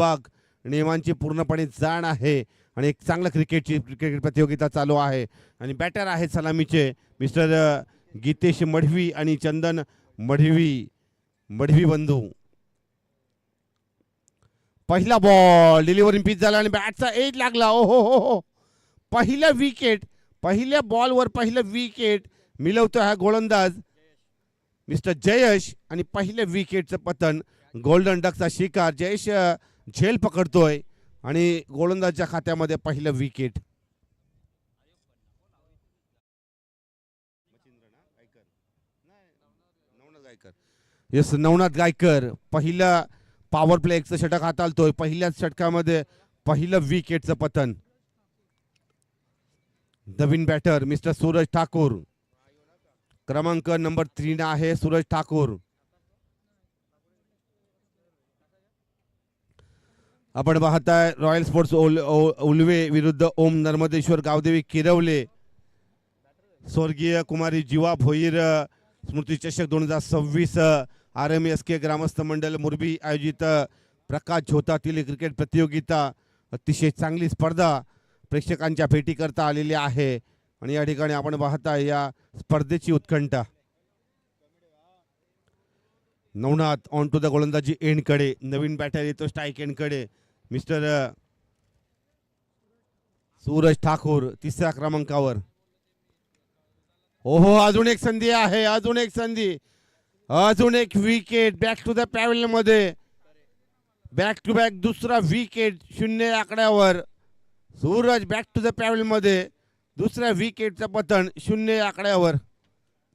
सहभाग, नियमांची पूर्णपणे जाण आहे आणि एक चांगला क्रिकेट प्रतियोगिता चालू आहे. आणि बॅटर आहेत सलामीचे मिस्टर गीतेश मढवी आणि चंदन मढवी बंधू. पहिला बॉल डिलिव्हरी पिच झाला आणि बॅटचा एज लागला. ओ हो हो हो, पहिला विकेट, पहिल्या बॉलवर पहिलं विकेट मिळवतो हा गोलंदाज मिस्टर जयेश आणि पहिल्या विकेटचं पतन. गोल्डन डकचा शिकार जयेश झेल पकडतोय आणि गोलंदाजच्या खात्यामध्ये पहिलं विकेट. येस, नवनाथ गायकर पहिला पॉवर प्ले एकचं षटक हाताळतोय. पहिल्याच षटकामध्ये पहिलं विकेटचं पतन. नवीन बॅटर मिस्टर सूरज ठाकूर, क्रमांक नंबर 3 आहे सूरज ठाकूर. आपण पाहताय रॉयल स्पोर्ट्स उल्वे विरुद्ध ओम नर्मदेश्वर गावदेवी किरवले स्वर्गीय कुमारी जीवा भोईर स्मृती चषक 2026 RMSK ग्रामस्थ मंडळ मुरबी आयोजित प्रकाश झोतातील क्रिकेट प्रतियोगिता. अतिशय चांगली स्पर्धा प्रेक्षकांच्या भेटी करता आलेली आहे आणि या ठिकाणी आपण पाहताय या स्पर्धेची उत्कंठा. नवनाथ ऑन टू द गोलंदाजी एंडकडे, नवीन बॅटर येतो स्ट्राईक एंडकडे मिस्टर सूरज ठाकूर तिसऱ्या क्रमांकावर. ओहो, अजून एक संधी आहे, अजून एक संधी, अजून एक wicket. Back to the pavilion मध्ये, बॅक टू बॅक दुसरा विकेट 0 आकड्यावर. Suraj back to the pavilion मध्ये दुसऱ्या विकेटचं पतन 0 आकड्यावर.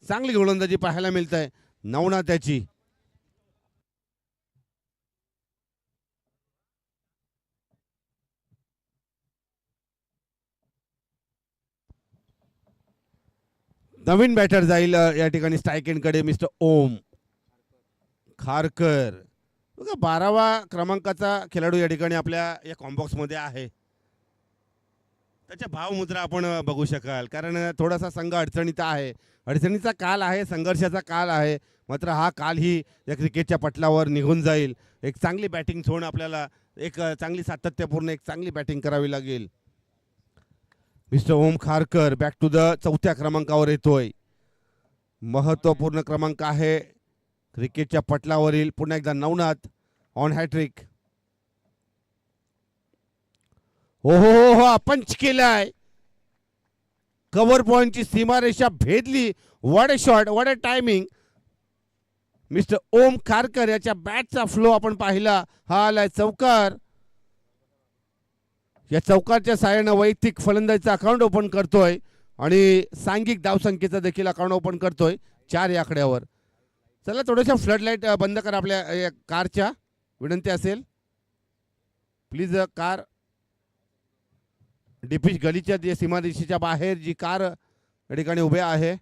चांगली गोलंदाजी पाहायला मिळत आहे नवनाथाची. नवीन बॅटर जाईल या ठिकाणी स्ट्राईक एंडकडे मिस्टर ओम खारकर. बघा 12वा क्रमांकाचा खेळाडू या ठिकाणी आपल्या या कॉम्बॉक्स मध्ये आहे. त्याच्या भावमुद्रा आपण बघू शकाल, कारण थोडासा संघ अडचणीचा आहे, अडचणीचा काल आहे, संघर्षाचा काल आहे. मात्र हा काल ही या क्रिकेटच्या पटलावर निघून जाईल. एक चांगली बॅटिंग सोडून आपल्याला एक चांगली सातत्यपूर्ण एक चांगली बॅटिंग करावी लागेल. Mister Om Kharkar back to the 4थ्या क्रमांकावर येतोय. महत्वपूर्ण क्रमांक आहे क्रिकेटच्या पटलावरील. पुन्हा एकदा नवनाथ ऑन हॅट्रिक. हो हो हो हो, पंच केलाय. कव्हर पॉइंटची सीमारेषा भेदली. What a shot, what a timing. Mister Om Kharkar याच्या बॅटचा फ्लो आपण पाहिला. हा आलाय चौकार. या चौकारच्या साहाय्याने वैयक्तिक फलंदाजीचा अकाउंट ओपन करतोय आणि सांघिक धावसंख्येचा देखील अकाउंट ओपन करतोय 4 या आकड्यावर. चला थोड्याशा फ्लड लाईट बंद करा आपल्या कारच्या, विनंती असेल प्लीज. कार डीपी गलीच्या सीमारेषेच्या बाहेर जी कार या ठिकाणी उभे आहे.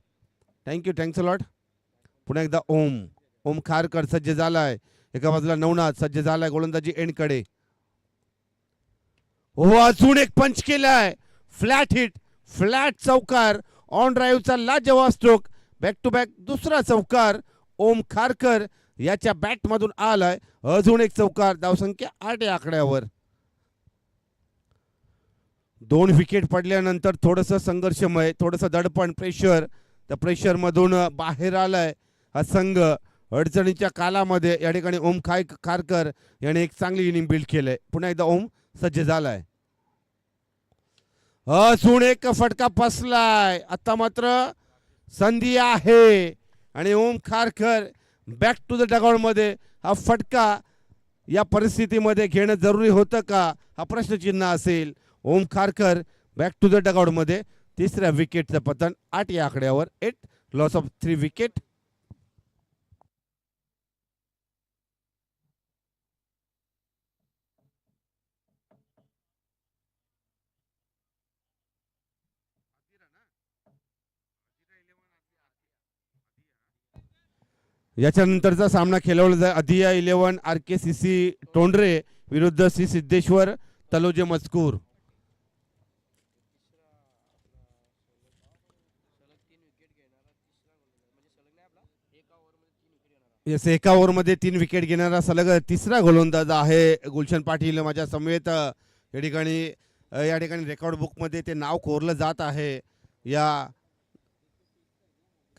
Thank you, thanks a lot. पुन्हा एकदा ओम खारकर सज्ज झालाय. एका बाजूला नवनाथ सज्ज झालाय गोलंदाजी एंडकडे. हो, अजून एक पंच केलाय. फ्लॅट हिट, फ्लॅट चौकार. ऑन ड्राईव्हचा लाजवाब स्ट्रोक. बॅक टू बॅक दुसरा चौकार ओम खारकर याच्या बॅट मधून आलाय. अजून एक चौकार. धावसंख्या 8 या आकड्यावर. 2 विकेट पडल्यानंतर थोडंसं संघर्षमय, थोडंसं दडपण, प्रेशर, त्या प्रेशर मधून बाहेर आलाय हा संघ. अडचणीच्या कालामध्ये या ठिकाणी ओम खारकर याने एक चांगली इनिंग बिल्ड केलंय. पुन्हा एकदा ओम सज्ज झालाय. अजून एक फटका फसलाय. आता मात्र संधी आहे आणि Om Kharkar back to the dugout मध्ये. हा फटका या परिस्थितीमध्ये घेणं जरुरी होतं का, हा प्रश्नचिन्ह असेल. Om Kharkar back to the dugout मध्ये. तिसऱ्या विकेटचं पतन 8 या आकड्यावर. 8 लॉस ऑफ 3 विकेट. याच्यानंतरचा सामना खेळवला जाईल अधिया 11 RKCC टोंडरे विरुद्ध श्री सिद्धेश्वर तलोजे मजकूर. येस, एका ओव्हरमध्ये 3 विकेट घेणारा सलग तिसरा गोलंदाज आहे गुलशन पाटील माझ्या समवेत. या ठिकाणी रेकॉर्ड बुकमध्ये ते नाव कोरलं जात आहे. या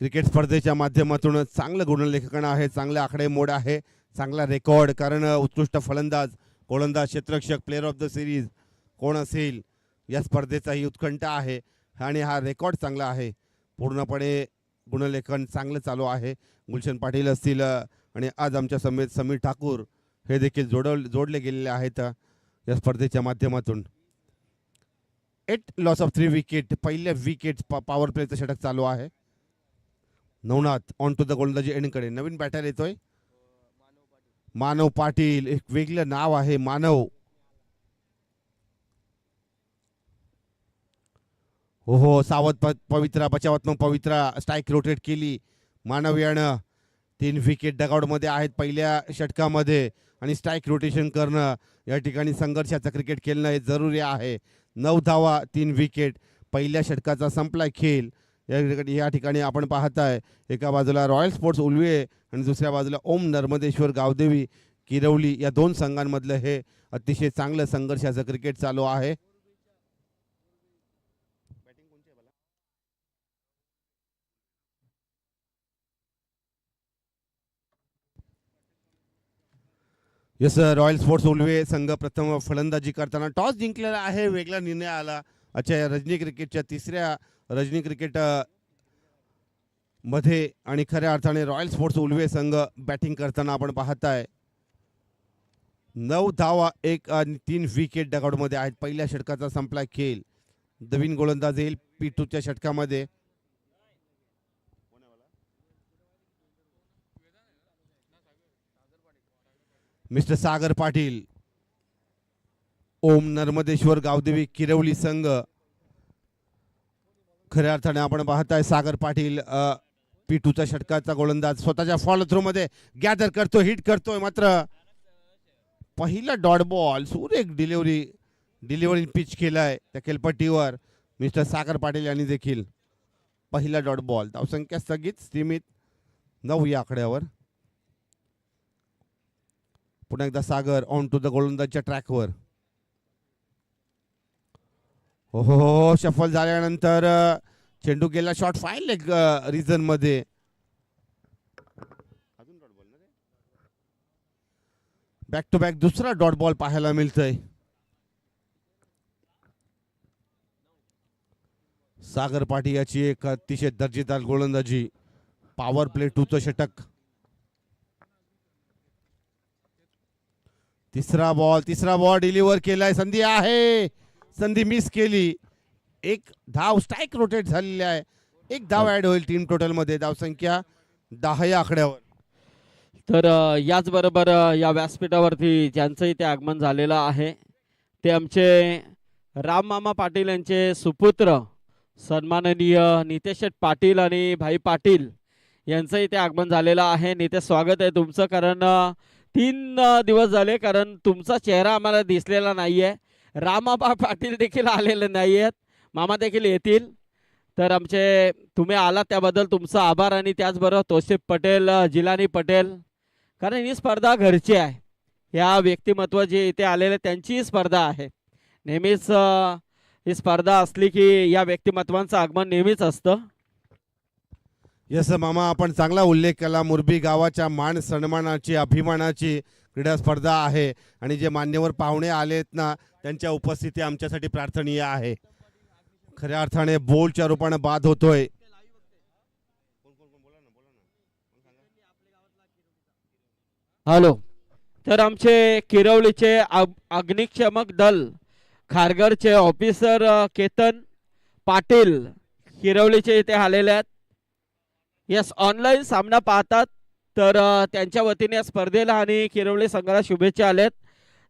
क्रिकेट स्पर्धेच्या माध्यमातून चांगलं गुणलेखन आहे, चांगले आकडेमोड आहे, चांगला रेकॉर्ड. कारण उत्कृष्ट फलंदाज, गोलंदाज, क्षेत्ररक्षक, प्लेअर ऑफ द सिरीज कोण असेल या स्पर्धेचाही उत्कंठा आहे आणि हा रेकॉर्ड चांगला आहे. पूर्णपणे गुणलेखन चांगलं चालू आहे. गुलशन पाटील असतील आणि आज आमच्या समेत समीर ठाकूर हे देखील जोडले गेलेले आहेत या स्पर्धेच्या माध्यमातून. 8 लॉस ऑफ 3 विकेट, पहिल्या विकेट पॉवर प्लेचं षटक चालू आहे. नवनाथ ऑन टू द गोलंदाजी एंडकडे. नवीन बॅटर येतोय मानव पाटील. एक वेगळं नाव आहे मानव. हो, सावध पवित्रा, बचावात्मक पवित्रा स्ट्राईक रोटेट केली. मानव यानं 3 विकेट डगआउटमध्ये आहेत पहिल्या षटकामध्ये आणि स्ट्राईक रोटेशन करणं, या ठिकाणी संघर्षाचं क्रिकेट खेळणं हे जरुरी आहे. 9 धावा, 3 विकेट. पहिल्या षटकाचा संपलाय खेळ. या ठिकाणी आपण पाहताय एका बाजूला रॉयल स्पोर्ट्स उलवे आणि दुसऱ्या बाजूला ओम नर्मदेश्वर गावदेवी किरवली या दोन संघांमधलं हे अतिशय चांगलं संघर्षाचं क्रिकेट चालू आहे. यस, रॉयल स्पोर्ट्स उलवे संघ प्रथम फलंदाजी करताना टॉस जिंकलेला आहे. वेगळा निर्णय आला. अच्छा, या रजनी क्रिकेटच्या तिसऱ्या रजनी क्रिकेट मध्ये आणि खऱ्या अर्थाने रॉयल स्पोर्ट्स उलवे संघ बॅटिंग करताना आपण पाहताय 9 धावा, 1 आणि 3 विकेट डगआउटमध्ये आहेत. पहिल्या षटकाचा संपलाय खेळ. नवीन गोलंदाज येईल P2च्या षटकामध्ये. मिस्टर सागर पाटील. ओम नर्मदेश्वर गावदेवी किरवली संघ. खऱ्या अर्थाने आपण पाहताय सागर पाटील P2च्या षटकाचा गोलंदाज स्वतःच्या फॉलो थ्रो मध्ये गॅदर करतो, हिट करतोय. मात्र पहिला डॉट बॉल, सुरेख डिलिव्हरी पिच केलाय त्या खेळपट्टीवर मिस्टर सागर पाटील यांनी देखील. पहिला डॉट बॉल. धावसंख्या स्थगित, सीमित 9 या आकड्यावर. पुन्हा एकदा सागर ऑन टू द गोलंदाजच्या ट्रॅकवर. हो, शफल झाल्यानंतर चेंडू गेला शॉर्ट फाईल लेग रिजन मध्ये. बॅक टू बॅक दुसरा डॉट बॉल पाहायला मिळतोय. सागर पाटील याची एक अतिशय दर्जेदार गोलंदाजी. पॉवर प्ले 2चं षटक. तिसरा बॉल डिलिव्हर केलाय. संधी आहे, संधी मिस केली. एक धाव स्ट्राईक रोटेट झालेली आहे. एक धाव ऍड होईल टीम टोटल मध्ये. धावसंख्या 10 या आकड्यावर. तर याचबरोबर या व्यासपीठावरती ज्यांचं इथे आगमन झालेलं आहे ते आमचे राममामा पाटील यांचे सुपुत्र सन्माननीय नितेश पाटील आणि भाई पाटील यांचं इथे आगमन झालेलं आहे. नितेश, स्वागत आहे तुमचं. कारण 3 दिवस झाले, कारण तुमचा चेहरा आम्हाला दिसलेला नाहीये. रामाबा पाटील देखील आलेले नाही आहेत, मामा देखील येतील. तर आमचे तुम्ही आला त्याबद्दल तुमचा आभार. आणि त्याचबरोबर तौसिफ पटेल, जिलानी पटेल, कारण ही स्पर्धा घरची आहे. या व्यक्तिमत्व जे इथे आलेले त्यांची स्पर्धा आहे. नेहमीच ही स्पर्धा असली की या व्यक्तिमत्वांचं आगमन नेहमीच असतं. यस मामा, आपण चांगला उल्लेख केला. मुरबी गावाच्या मान सन्मानाची, अभिमानाची क्रीडा स्पर्धा आहे आणि जे मान्यवर पाहुणे आलेत ना, त्यांच्या उपस्थिती आमच्यासाठी प्रार्थनीय आहे. खऱ्या अर्थाने बोलच्या रूपाने बाद होतोय. हॅलो. तर आमचे किरवलीचे अग्निशमक दल खारघरचे ऑफिसर केतन पाटील किरवलीचे इथे आलेले आहेत. यस, ऑनलाईन सामना पाहतात. तर त्यांच्या वतीने या स्पर्धेला आणि किरवली संघाला शुभेच्छा आल्यात.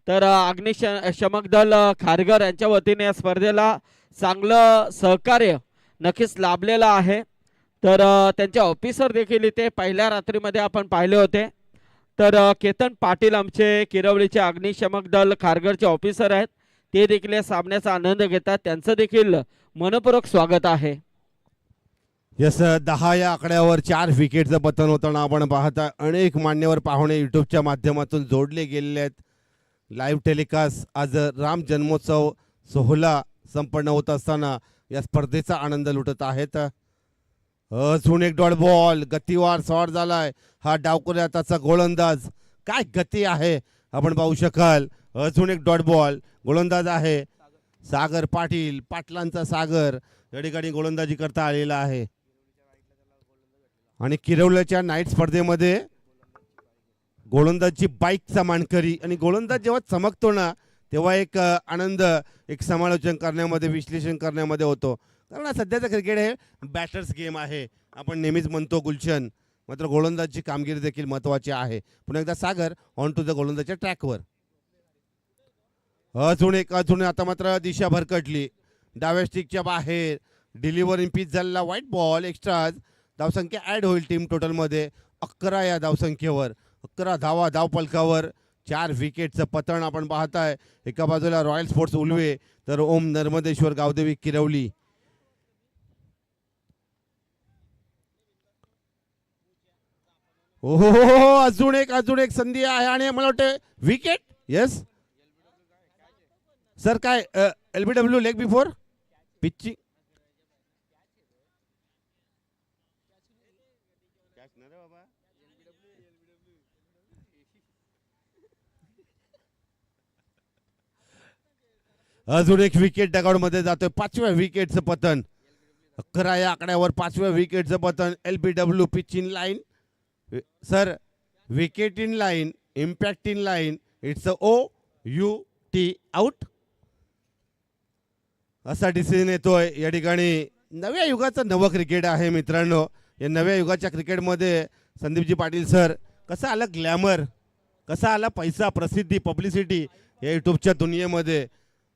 तर अग्निशमक दल खारघर यांच्या वतीने या स्पर्धेला चांगलं सहकार्य नक्कीच लाभलेलं आहे. तर त्यांचे ऑफिसर देखील इथे पहिल्या रात्रीमध्ये आपण पाहिले होते. तर केतन पाटील आमचे किरवलीचे अग्निशमक दल खारघरचे ऑफिसर आहेत. ते देखील या सामन्याचा आनंद घेतात. त्यांचं देखील मनपूर्वक स्वागत आहे. यस 10 या आकड्यावर 4 विकेटचं पतन होताना आपण पाहता. अनेक मान्यवर पाहुणे युट्यूबच्या माध्यमातून जोडले गेलेले आहेत. लाईव्ह टेलिकास्ट आज राम जन्मोत्सव सोहळा संपन्न होत असताना या स्पर्धेचा आनंद लुटत आहेत. अजून एक डॉट बॉल गतीवार शॉट झालाय. हा डावकुऱ्या त्याचा गोलंदाज काय गती आहे आपण पाहू शकाल. अजून एक डॉट बॉल गोलंदाज आहे सागर पाटील. पाटलांचा सागर या ठिकाणी गोलंदाजी करता आलेला आहे. आणि किरवल्याच्या नाईट स्पर्धेमध्ये गोलंदाजची बाईकचा मानकरी. आणि गोलंदाज जेव्हा चमकतो ना तेव्हा एक आनंद एक समालोचन करण्यामध्ये विश्लेषण करण्यामध्ये होतो. कारण सध्याचं क्रिकेट हे बॅटर्स गेम आहे आपण नेहमीच म्हणतो गुलशन. मात्र गोलंदाजची कामगिरी देखील महत्त्वाची आहे. पुन्हा एकदा सागर ऑन टू द गोलंदाजच्या ट्रॅकवर. अजून आता मात्र दिशा भरकटली. डाव्या स्टिकच्या बाहेर डिलिव्हरिंग पिच झालेला व्हाईट बॉल एक्स्ट्रा. धावसंख्या ॲड होईल टीम टोटलमध्ये 11 या धावसंख्येवर. 11 धावा धावपलकावर 4 विकेटचं पतन आपण पाहताय. एका बाजूला रॉयल स्पोर्ट्स उलवे तर ओम नर्मदेश्वर गावदेवी किरवली. हो अजून एक संधी आहे आणि मला वाटतं विकेट. येस सर काय LBW लेग बिफोर पिच्ची. अजून एक विकेट डगआउट मध्ये जातोय. 5व्या विकेटचं पतन. 11 या आकड्यावर 5व्या विकेटचं पतन. LBW pitch in line sir. Wicket in line impact in line it's OUT out असा डिसिजन येतोय या ठिकाणी. नव्या युगाचं नवं क्रिकेट आहे मित्रांनो. या नव्या युगाच्या क्रिकेटमध्ये संदीपजी पाटील सर कसा आला ग्लॅमर, कसा आला पैसा, प्रसिद्धी, पब्लिसिटी या युट्यूबच्या दुनियेमध्ये.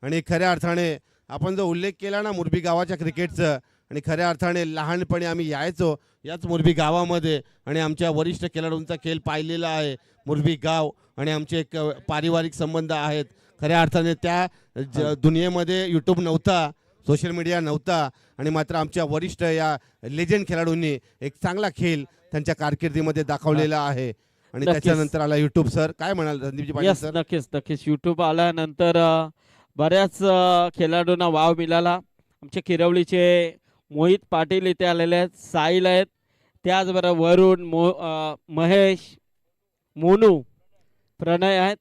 आणि खऱ्या अर्थाने आपण जो उल्लेख केला ना मुरबी गावाच्या क्रिकेटचं, आणि खऱ्या अर्थाने लहानपणी आम्ही यायचो याच मुरबी गावामध्ये आणि आमच्या वरिष्ठ खेळाडूंचा खेळ पाहिलेला आहे. मुरबी गाव आणि आमचे एक पारिवारिक संबंध आहेत. खऱ्या अर्थाने त्या दुनियेमध्ये यूट्यूब नव्हता, सोशल मीडिया नव्हता, आणि मात्र आमच्या वरिष्ठ या लेजंड खेळाडूंनी एक चांगला खेळ त्यांच्या कारकिर्दीमध्ये दाखवलेला आहे. आणि त्याच्यानंतर आला यूट्यूब. सर काय म्हणाल संदीपजी पाटील सर? नक्कीच यूट्यूब आल्यानंतर बऱ्याच खेळाडूंना वाव मिळाला. आमचे किरवलीचे मोहित पाटील इथे आलेले आहेत, साहिल आहेत, त्याचबरोबर वरुण, महेश, मोनू, प्रणय आहेत.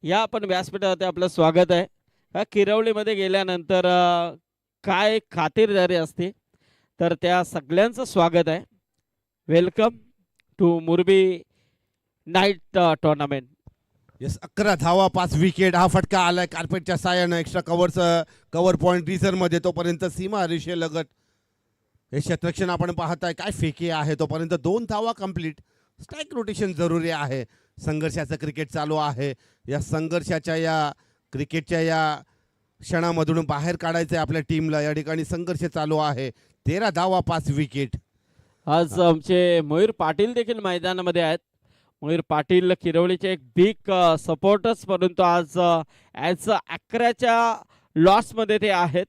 या आपण व्यासपीठावरती आपलं स्वागत आहे. ह्या किरवलीमध्ये गेल्यानंतर काय खातिरदारी असते तर त्या सगळ्यांचं स्वागत आहे. Welcome to Murbi night tournament. Yes 11 धावा 5 विकेट. हा फटका आलाय कार्पेटच्या साह्यानं एक्स्ट्रा कव्हर पॉईंट रिझर्वमध्ये. तोपर्यंत सीमा हरीशे लगट हे क्षेत्ररक्षण आपण पाहताय काय फेकी आहे. तोपर्यंत 2 धावा कंप्लीट. स्ट्राईक रोटेशन जरुरी आहे. संघर्षाचं क्रिकेट चालू आहे. या संघर्षाच्या या क्रिकेटच्या या क्षणामधून बाहेर काढायचं आहे आपल्या टीमला. या ठिकाणी संघर्ष चालू आहे. 13 धावा 5 विकेट. आज आमचे मयूर पाटील देखील मैदानामध्ये आहेत. मयूर पाटील किरवलीचे एक बिग सपोर्टर्स, परंतु आज ॲज 11च्या लॉसमध्ये ते आहेत.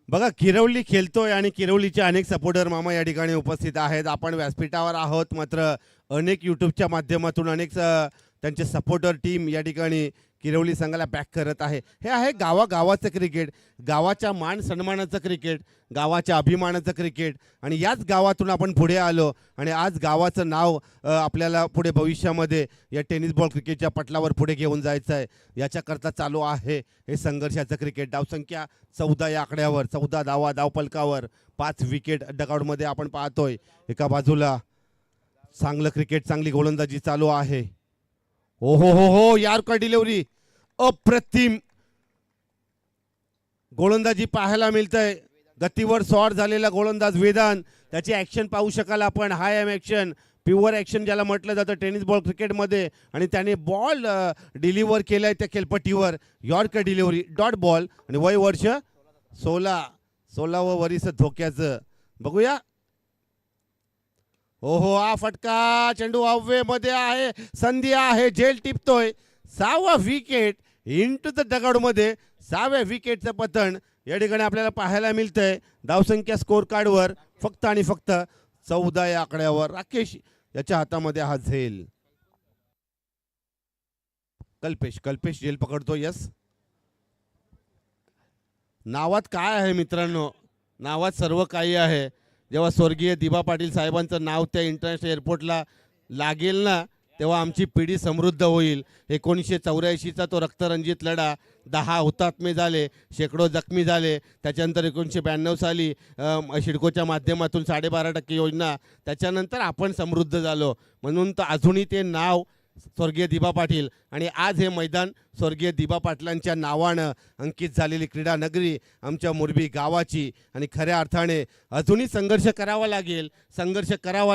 बघा किरवली खेळतोय आणि किरवलीचे अनेक सपोर्टर मामा या ठिकाणी उपस्थित आहेत. आपण व्यासपीठावर आहोत, मात्र अनेक यूट्यूबच्या माध्यमातून अनेक त्यांचे सपोर्टर टीम या ठिकाणी किरवली संघाला बॅक करत आहे. हे आहे गावागावाचं क्रिकेट, गावाच्या मान सन्मानाचं क्रिकेट, गावाच्या अभिमानाचं क्रिकेट. आणि याच गावातून आपण पुढे आलो आणि आज गावाचं नाव आपल्याला पुढे भविष्यामध्ये या टेनिस बॉल क्रिकेटच्या पटलावर पुढे घेऊन जायचं आहे. याच्याकरता चालू आहे हे संघर्षाचं क्रिकेट. धावसंख्या 14 या आकड्यावर, 14 धावा धावपलकावर, 5 विकेट डगआउटमध्ये आपण पाहतोय. एका बाजूला चांगलं क्रिकेट, चांगली गोलंदाजी चालू आहे. हो यार्कर डिलिव्हरी अप्रतिम गोलंदाजी पाहायला मिळतंय. गतीवर शॉट झालेला गोलंदाज वेदांत, त्याची ॲक्शन पाहू शकाल आपण. हाय एम ॲक्शन, प्युअर ॲक्शन ज्याला म्हटलं जातं टेनिस बॉल क्रिकेटमध्ये. आणि त्याने बॉल डिलिव्हर केलाय त्या खेळपट्टीवर. Yorker delivery dot ball. आणि वय वर्ष 16व वरीस धोक्याचं. बघूया. हा फटका, चेंडू हवेमध्ये आहे, संधी आहे, झेल टिपतोय. 6वा विकेट इंटू द डगआउट मध्ये. 6व्या विकेटचं पतन या ठिकाणी आपल्याला पाहायला मिळतंय धावसंख्या स्कोर कार्डवर फक्त आणि फक्त 14 या आकड्यावर राकेश याच्या हातामध्ये हा झेल. कल्पेश झेल पकडतो. यस, नावात काय आहे मित्रांनो, नावात सर्व काही आहे. जेव्हा स्वर्गीय दिबा पाटील साहेबांचं नाव त्या इंटरनॅशनल एअरपोर्टला लागेल ना, तेव्हा आमची पिढी समृद्ध होईल. 1984चा तो रक्तरंजित लढा, 10 हुतात्मे झाले, शेकडो जखमी झाले. त्याच्यानंतर 1992 साली सिडकोच्या माध्यमातून 12.5% योजना, त्याच्यानंतर आपण समृद्ध झालो. म्हणून तर अजूनही ते नाव स्वर्गीय दिबा पाटील, आणि आज हे मैदान स्वर्गीय दिबा पाटलांच्या नावानं अंकित झालेली क्रीडा नगरी आमच्या मोरबी गावाची. आणि खऱ्या अर्थाने अजूनही संघर्ष करावा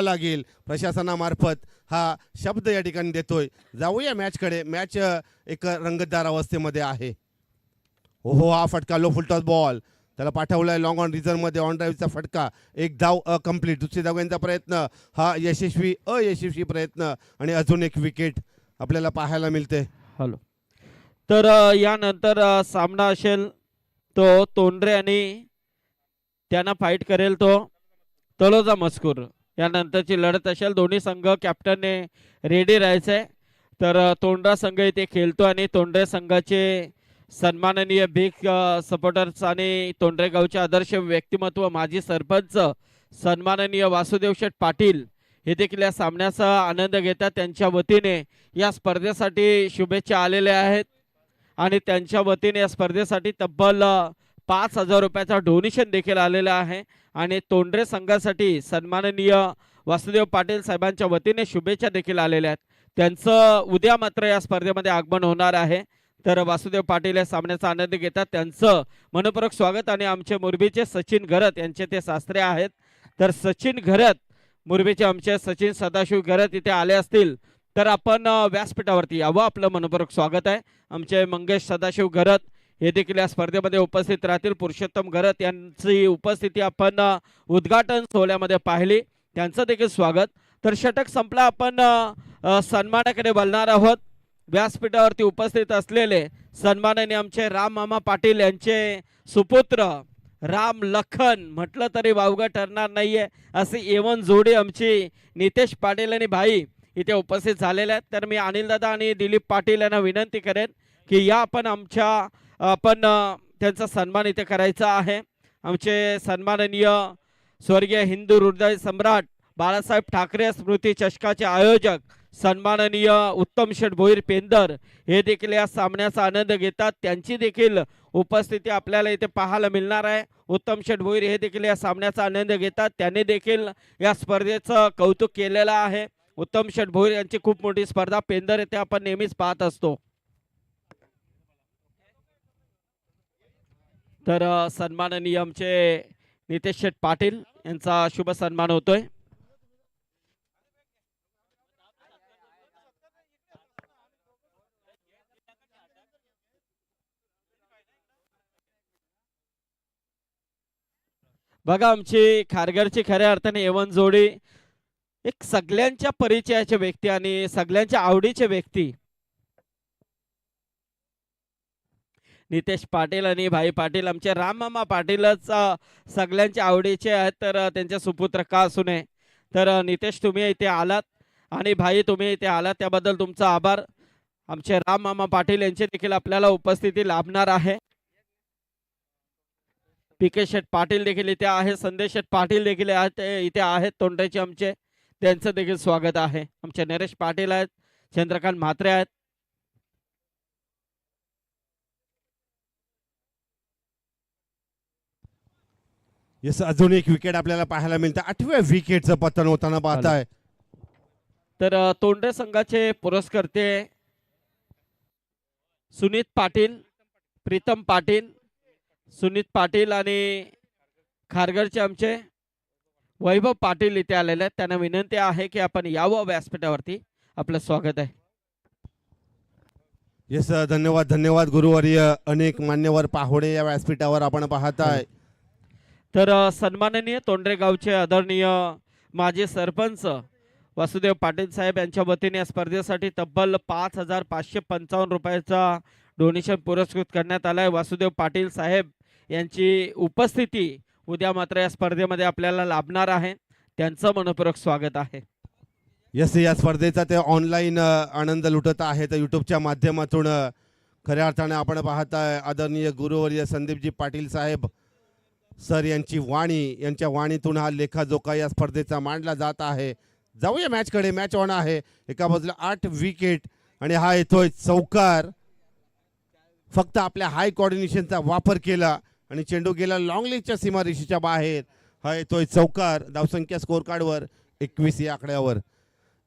लागेल. प्रशासनामार्फत हा शब्द या ठिकाणी देतोय. जाऊया मॅचकडे. मॅच एक रंगतदार अवस्थेमध्ये आहे. हो, हा फटका लो फुलटॉस बॉल त्याला पाठवलाय लॉंग ऑन रिझर्वमध्ये. ऑन ड्राईव्हचा फटका, एक धाव अकम्प्लीट. दुसरी धावांचा प्रयत्न, हा अयशस्वी प्रयत्न, आणि अजून एक विकेट आपल्याला पाहायला मिळते. हॅलो, तर यानंतर सामना असेल तो तोंडरे आणि त्यांना फाईट करेल तो तलोजा मस्कूर. यानंतरची लढत असेल. दोन्ही संघ कॅप्टनने रेडी राहायचंय. तर तोंडरा संघ इथे खेळतो आणि तोंडरे संघाचे सन्माननीय बिग सपोर्टर्स आणि तोंडरे गावचे आदर्श व्यक्तिमत्व माजी सरपंच सन्माननीय वासुदेव शेठ पाटील हे देखील या सामन्याचा आनंद घेतात. त्यांच्या वतीने या स्पर्धेसाठी शुभेच्छा आलेल्या आहेत आणि त्यांच्या वतीने या स्पर्धेसाठी तब्बल 5,000 रुपयाचा डोनेशन देखील आलेला आहे. आणि तोंडरे संघासाठी सन्माननीय वासुदेव पाटील साहेबांच्या वतीने शुभेच्छा देखील आलेल्या आहेत. त्यांचं उद्या मात्र या स्पर्धेमध्ये आगमन होणार आहे. तर वासुदेव पाटील या सामन्याचा आनंद घेतात, त्यांचं मनपूर्वक स्वागत. आणि आमचे मोरबीचे सचिन घरत यांचे ते सासरे आहेत. तर सचिन घरत, मोरबीचे आमचे सचिन सदाशिव घरत इथे आले असतील तर आपण व्यासपीठावरती यावं. आपलं मनपूर्वक स्वागत आहे. आमचे मंगेश सदाशिव घरत हे देखील या स्पर्धेमध्ये उपस्थित राहतील. पुरुषोत्तम घरत यांची उपस्थिती आपण उद्घाटन सोहळ्यामध्ये पाहिली, त्यांचं देखील स्वागत. तर षटक संपला, आपण सन्मानाकडे बोलणार आहोत. व्यासपीठावरती उपस्थित असलेले सन्माननीय आमचे राम मामा पाटील यांचे सुपुत्र राम लखन म्हटलं तरी वावगं ठरणार नाहीये अशी एवन जोडी आमची नितेश पाटील आणि भाई इथे उपस्थित झालेले आहेत. तर मी अनिल दादा आणि दिलीप पाटील यांना विनंती करेन की या आपण त्यांचा सन्मान इथे करायचा आहे. आमचे सन्माननीय स्वर्गीय हिंदू हृदय सम्राट बाळासाहेब ठाकरे स्मृती चषकाचे आयोजक सन्माननीय उत्तम शेठ भोईर पेंदर हे देखील या सामन्याचा आनंद घेतात. त्यांची देखील उपस्थिती आपल्याला इथे पाहायला मिळणार आहे. उत्तम शेठ भोईर हे देखील या सामन्याचा आनंद घेतात. त्यांनी देखील या स्पर्धेचं कौतुक केलेलं आहे. उत्तम शेठ भोईर यांची खूप मोठी स्पर्धा पेंदर येथे आपण नेहमीच पाहत असतो. तर सन्माननीय आमचे नितेश शेठ पाटील यांचा शुभ सन्मान होतोय. बघा, आमची खारघरची खऱ्या अर्थाने एवन जोडी एक सगळ्यांच्या परिचयाचे व्यक्ती आणि सगळ्यांच्या आवडीचे व्यक्ती नितेश पाटील आणि भाई पाटील आमचे राममामा पाटीलच सगळ्यांच्या आवडीचे आहेत. तर त्यांचे सुपुत्र का असू नये. तर नितेश तुम्ही इथे आलात आणि भाई तुम्ही इथे आलात त्याबद्दल तुमचा आभार. आमचे राममामा पाटील यांची देखील आपल्याला उपस्थिती लाभणार आहे. पीके शेठ पाटील देखील इथे आहे. संदेश शेठ पाटील देखील इथे आहेत तोंडरेचे आमचे, त्यांचं देखील स्वागत आहे. आमचे नरेश पाटील आहेत, चंद्रकांत म्हात्रे आहेत. यस, अजून एक विकेट आपल्याला पाहायला मिळतं. 8व्या विकेटचं पतन होताना पाहताय. तर तोंडरे संघाचे पुरस्कर्ते सुनीत पाटील, प्रीतम पाटील, सुनीत पाटील आणि खारघरचे आमचे वैभव पाटील इथे आलेले आहेत. त्यांना विनंती आहे की आपण यावं व्यासपीठावरती. आपलं स्वागत आहे. येस, धन्यवाद गुरुवर्य. अनेक मान्यवर पाहुणे या व्यासपीठावर आपण पाहताय. तर सन्माननीय तोंडरे गावचे आदरणीय माजी सरपंच वासुदेव पाटील साहेब यांच्या वतीने या स्पर्धेसाठी तब्बल 5,555 रुपयाचा डोनेशन पुरस्कृत करण्यात आलाय. वासुदेव पाटील साहेब यांची उपस्थिती उद्या मात्र या स्पर्धेमध्ये आपल्याला लाभणार आहे. त्यांचं मनपूर्वक स्वागत आहे. यस, या स्पर्धेचा ते ऑनलाईन आनंद लुटत आहेत यूट्यूबच्या माध्यमातून. खऱ्या अर्थाने आपण पाहताय आदरणीय गुरुवर्य संदीपजी पाटील साहेब सर यांची वाणी, यांच्या वाणीतून हा लेखाजोखा या स्पर्धेचा मांडला जात आहे. जाऊया मॅचकडे. मॅच ऑन आहे. एका बाजूला 8 विकेट आणि हा येतोय चौकार. फक्त आपल्या हाय कोऑर्डिनेशनचा वापर केला आणि चेंडू गेला लॉंग लेगच्या सीमारेषेच्या बाहेर. हा येतोय चौकार. धावसंख्या स्कोर कार्डवर 21 या आकड्यावर.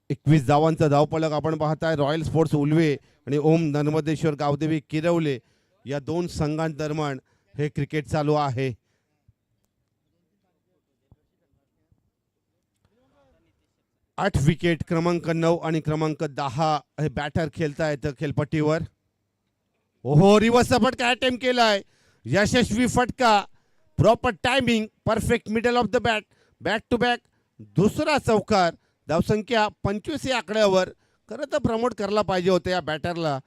21 धावांचा धावफलक आपण पाहताय. रॉयल स्पोर्ट्स उल्वे आणि ओम नर्मदेश्वर गावदेवी किरवले या दोन संघांदरम्यान हे क्रिकेट चालू आहे. आठ विकेट क्रमांक 9 आणि क्रमांक 10 हे बॅटर खेळतायत खेळपट्टीवर. ओहो, रिव्हर्सचा फटका अटेम्प्ट केलाय. यशस्वी फटका. Proper timing. Perfect middle of the bat. Back to back दुसरा चौकार. धावसंख्या 25 या आकड्यावर. खरं तर प्रमोट करायला पाहिजे होतं या बॅटरला.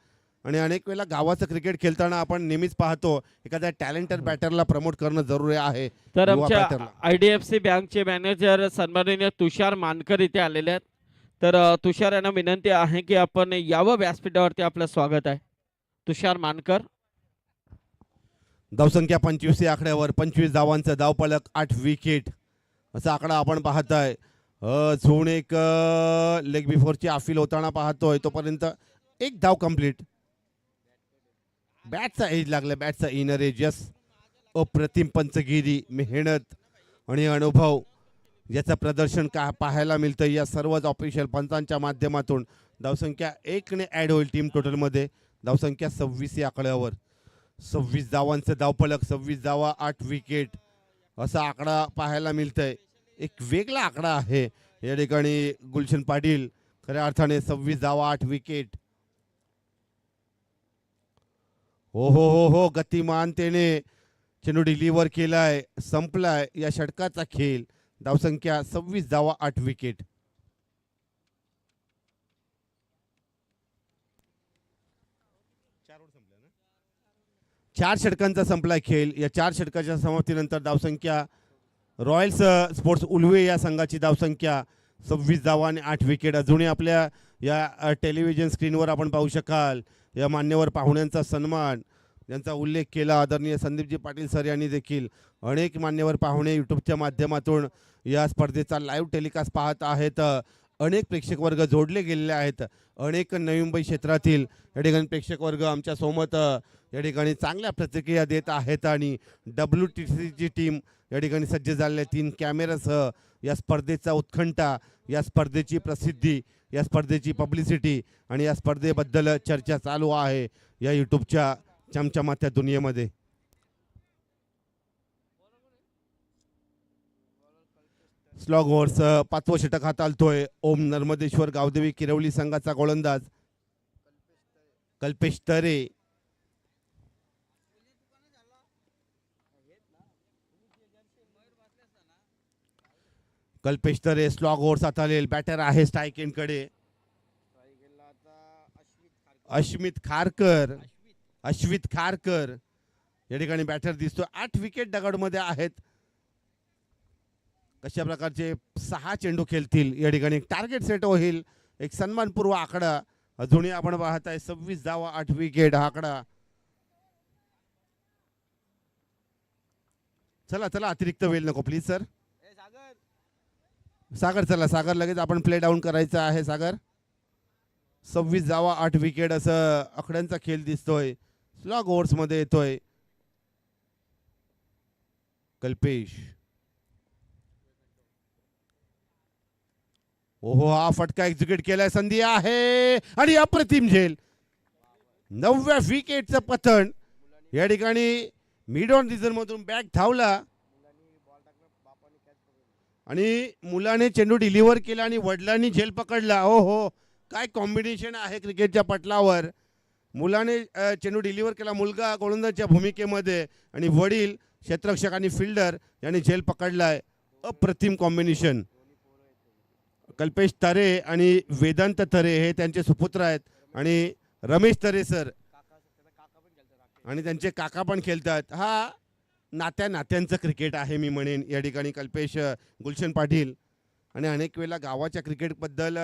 आणि अनेक वेळेला गावाचं क्रिकेट खेळताना आपण नेहमीच पाहतो एखाद्या टॅलेंटेड बॅटरला प्रमोट करणं जरुरी आहे. तर युवा आमच्या बॅटरला. IDFC बँकचे मॅनेजर सन्माननीय तुषार मानकर इथे आलेले आहेत. तर तुषार यांना विनंती आहे की आपण यावं व्यासपीठावरती. आपलं स्वागत आहे तुषार मानकर. धावसंख्या 25 या आकड्यावर. 25 धावांचं धावफलक, 8 विकेट असा आकडा आपण पाहताय. झोन एक लेग बिफोरची अपील होताना पाहतोय. तोपर्यंत एक धाव कंप्लीट. बॅटचा एज लागला. बॅटचा इनर एज. यस, अप्रतिम पंचगिरी, मेहनत आणि अनुभव याचं प्रदर्शन का पाहायला मिळतं या सर्वच ऑफिशियल पंचांच्या माध्यमातून. धावसंख्या 1 ने ॲड होईल टीम टोटलमध्ये. धावसंख्या 26 या आकड्यावर. 26 धावांचं धावफलक, 26 धावा, 8 विकेट असा आकडा पाहायला मिळतंय. एक वेगळा आकडा आहे या ठिकाणी. गुलशन पाटील खऱ्या अर्थाने 26 धावा, 8 विकेट. हो हो हो हो, गतिमानतेने चेंडू डिलिव्हर केलाय. संपलाय या षटकाचा खेळ. धावसंख्या 26 धावा, 8 विकेट. चार षटकांचा संपलाय खेळ. या 4 षटकाच्या समाप्तीनंतर धावसंख्या रॉयल्स स्पोर्ट्स उल्वे या संघाची धावसंख्या 26 धावा आणि 8 विकेट. अजूनही आपल्या या टेलिव्हिजन स्क्रीनवर आपण पाहू शकाल या मान्यवर पाहुण्यांचा सन्मान, यांचा उल्लेख केला आदरणीय संदीपजी पाटील सर यांनी देखील. अनेक मान्यवर पाहुणे यूट्यूबच्या माध्यमातून या स्पर्धेचा लाईव्ह टेलिकास्ट पाहत आहेत. अनेक प्रेक्षक वर्ग जोडले गेलेले आहेत. अनेक नवी मुंबई क्षेत्रातील या ठिकाणी प्रेक्षक वर्ग आमच्या सोबत या ठिकाणी चांगल्या प्रतिक्रिया देत आहेत. आणि WTCची टीम या ठिकाणी सज्ज झालेल्या 3 कॅमेरासह या स्पर्धेचा उत्कंठा, या स्पर्धेची प्रसिद्धी, या स्पर्धेची पब्लिसिटी आणि या स्पर्धेबद्दल चर्चा चालू आहे या यूट्यूबच्या चमचमात्या दुनियेमध्ये. स्लॉग ओव्हर्स 5वं षटक हाताळतोय ओम नर्मदेश्वर गावदेवी किरवली संघाचा गोलंदाज कल्पेश तरे. कल्पेश तरे स्लॉग ओव्हर्स हाताळेल. बॅटर आहे स्ट्राईक एंडकडे. अश्वित खारकर या ठिकाणी बॅटर दिसतो. 8 विकेट दगडमध्ये आहेत. कशा प्रकारचे 6 चेंडू खेळतील या ठिकाणी. टार्गेट सेट होईल. एक सन्मानपूर्व आकडा अजूनही आपण पाहताय. 26 धावा, 8 विकेट हा आकडा. चला चला, अतिरिक्त वेळ नको प्लीज सर. सागर चला, सागर लगेच आपण प्ले डाऊन करायचं आहे. सागर 26 धावा, 8 विकेट असं आकड्यांचा खेळ दिसतोय. स्लॉग ओव्हर्स मध्ये येतोय कल्पेश. ओहो, हा फटका एक्झिक्यूट केलाय. संधी आहे आणि अप्रतिम झेल. 9व्या विकेटचं पतन या ठिकाणी. मिड ऑन रिझन मधून बॅक धावला आणि मुलाने चेंडू डिलिव्हर केला आणि वडिलांनी झेल पकडला. हो हो, काय कॉम्बिनेशन आहे क्रिकेटच्या पटलावर. मुलाने चेंडू डिलिव्हर केला, मुलगा गोलंदाजच्या भूमिकेमध्ये, आणि वडील क्षेत्ररक्षक आणि फिल्डर यांनी झेल पकडलाय. अप्रतिम कॉम्बिनेशन. कल्पेश तरे आणि वेदांत तरे हे त्यांचे सुपुत्र आहेत. आणि रमेश तरे सर आणि त्यांचे काका पण खेळतात. हा नात्यांचं क्रिकेट आहे मी म्हणेन या ठिकाणी. कल्पेश गुलशन पाटील आणि अनेक वेळेला गावाच्या क्रिकेटबद्दल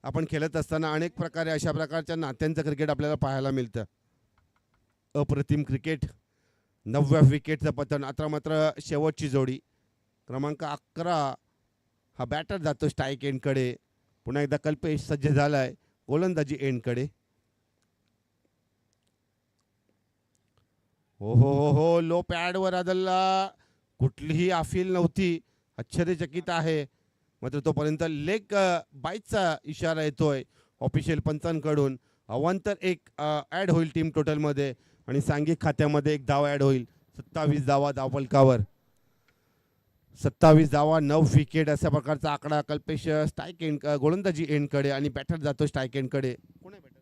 आपण खेळत असताना अनेक प्रकारे अशा प्रकारच्या नात्यांचं क्रिकेट आपल्याला पाहायला मिळतं. अप्रतिम क्रिकेट. 9व्या विकेटचं पतन. आता मात्र शेवटची जोडी क्रमांक 11 हा बॅटर जातो स्ट्राईक एंडकडे. पुन्हा एकदा कल्पेश सज्ज झालाय गोलंदाजी एंडकडे. हो हो हो हो, लो पॅडवर आदलला कुठलीही अपील नव्हती. आश्चर्यचकित आहे. मात्र तोपर्यंत लेग बाईचा इशारा येतोय ऑफिशियल पंचांकडून. अवांतर एक ॲड होईल टीम टोटलमध्ये आणि सांघिक खात्यामध्ये एक धाव ॲड होईल. 27 धावा धावफलकावर. 27 धावा 9 विकेट अशा प्रकारचा आकडा. कल्पेश स्ट्राईक एंड गोलंदाजी एंडकडे आणि बॅटर जातो स्ट्राईक एंडकडे. कोण आहे बॅटर?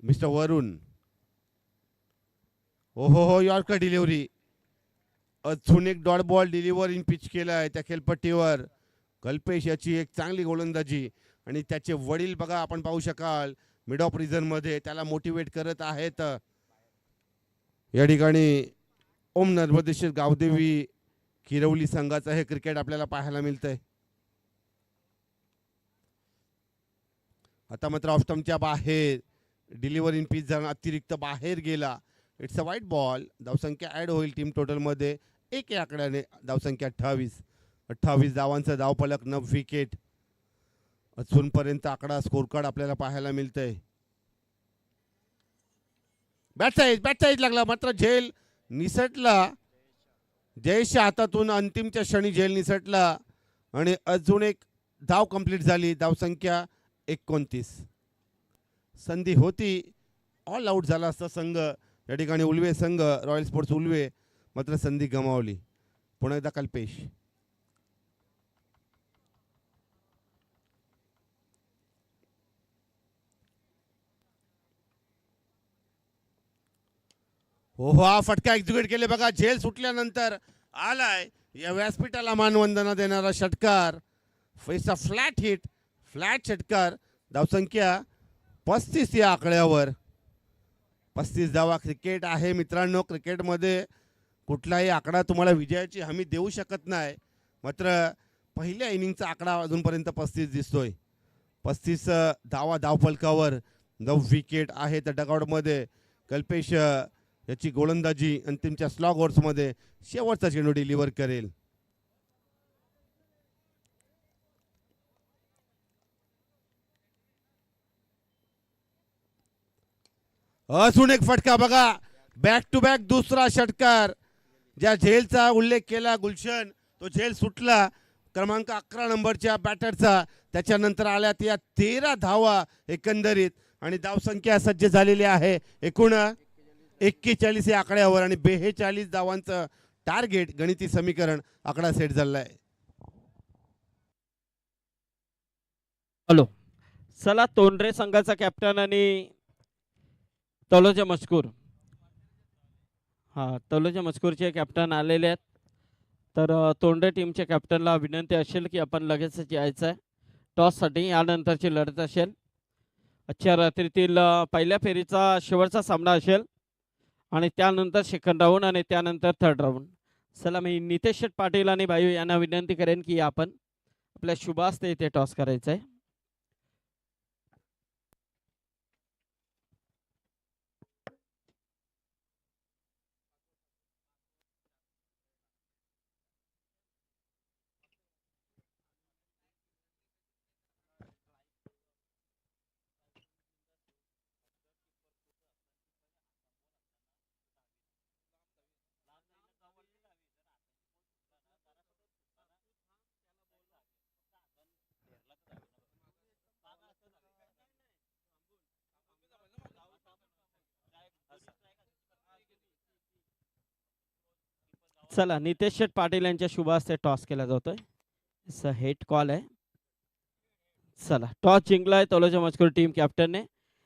मिस्टर वरुण. हो हो हो, यॉर्कर डिलिव्हरी. अजून एक dot ball deliver in pitch केलाय त्या खेळपट्टीवर. कल्पेश याची एक चांगली गोलंदाजी आणि त्याचे वडील बघा आपण पाहू शकाल मिड ऑफ रिझन मध्ये त्याला मोटिवेट करत आहेत. या ठिकाणी ओम नर्मदेश्वर गावदेवी किरवली संघाचं हे क्रिकेट आपल्याला पाहायला मिळतंय. आता मात्र ऑफस्टम्पच्या बाहेर डिलिव्हर इन पिच जाऊन अतिरिक्त बाहेर गेला. इट्स अ वाईट बॉल. धावसंख्या ॲड होईल टीम टोटलमध्ये एक या आकड्याने. धावसंख्या 28 धावांचा धावफलक 9 विकेट. अजूनपर्यंत आकडा स्कोर कार्ड आपल्याला पाहायला मिळतंय. बॅटचा एज लागला मात्र झेल निसटला. जयेशच्या हातातून अंतिमच्या क्षणी झेल निसटला आणि अजून एक धाव कंप्लीट झाली. धावसंख्या 29. संधी होती. ऑल आउट झाला असता संघ या ठिकाणी उल्वे संघ रॉयल स्पोर्ट्स उल्वे. मात्र संधी गमावली. पुन्हा एकदा कल्पेश. हो हो, हा फटका एक्झिक्यूट केले बघा. झेल सुटल्यानंतर आलाय या व्यासपीठाला मानवंदना देणारा षटकार. फेसचा फ्लॅट हिट, फ्लॅट षटकार. धावसंख्या 35 या आकड्यावर. 35 धावा. क्रिकेट आहे मित्रांनो. क्रिकेटमध्ये कुठलाही आकडा तुम्हाला विजयाची हमी देऊ शकत नाही. मात्र पहिल्या इनिंगचा आकडा अजूनपर्यंत 35 दिसतोय. 35 धावा धावफलकावर. 9 विकेट आहे त्या डगआउटमध्ये. कल्पेश याची गोलंदाजी अंतिमच्या स्लॉग ओव्हर्समध्ये शेवटचा चेंडू डिलिव्हर करेल. अजून एक फटका बघा. बॅक टू बॅक दुसरा षटकार. ज्या झेलचा उल्लेख केला गुलशन, तो झेल सुटला क्रमांक 11 नंबरच्या बॅटरचा. त्याच्यानंतर आल्यात या 13 धावा एकंदरीत आणि धावसंख्या सज्ज झालेली आहे एकूण 41 या आकड्यावर आणि 42 धावांचं टार्गेट. गणिती समीकरण आकडा सेट झाला आहे. हॅलो, चला तोंडरे संघाचा कॅप्टन आणि तलोजा मजकूर. तलोजा मजकूरचे कॅप्टन आलेले आहेत. तर तोंडरे टीमच्या कॅप्टनला विनंती असेल की आपण लगेचच यायचं आहे टॉससाठी. यानंतरची लढत असेल. आजच्या रात्रीतील पहिल्या फेरीचा शेवटचा सामना असेल आणि त्यानंतर सेकंड राऊंड आणि त्यानंतर थर्ड राऊंड. चला, मी नितेश शेठ पाटील आणि भाई यांना विनंती करेन की आपण आपल्या शुभास्ते इथे टॉस करायचं आहे. चला, नितेश शेठ पाटील यांच्या शुभ हस्ते टॉस केला जातोय. हेड कॉल आहे. चला, टॉस जिंकलाय तलोजा मजकूर टीम कॅप्टनने.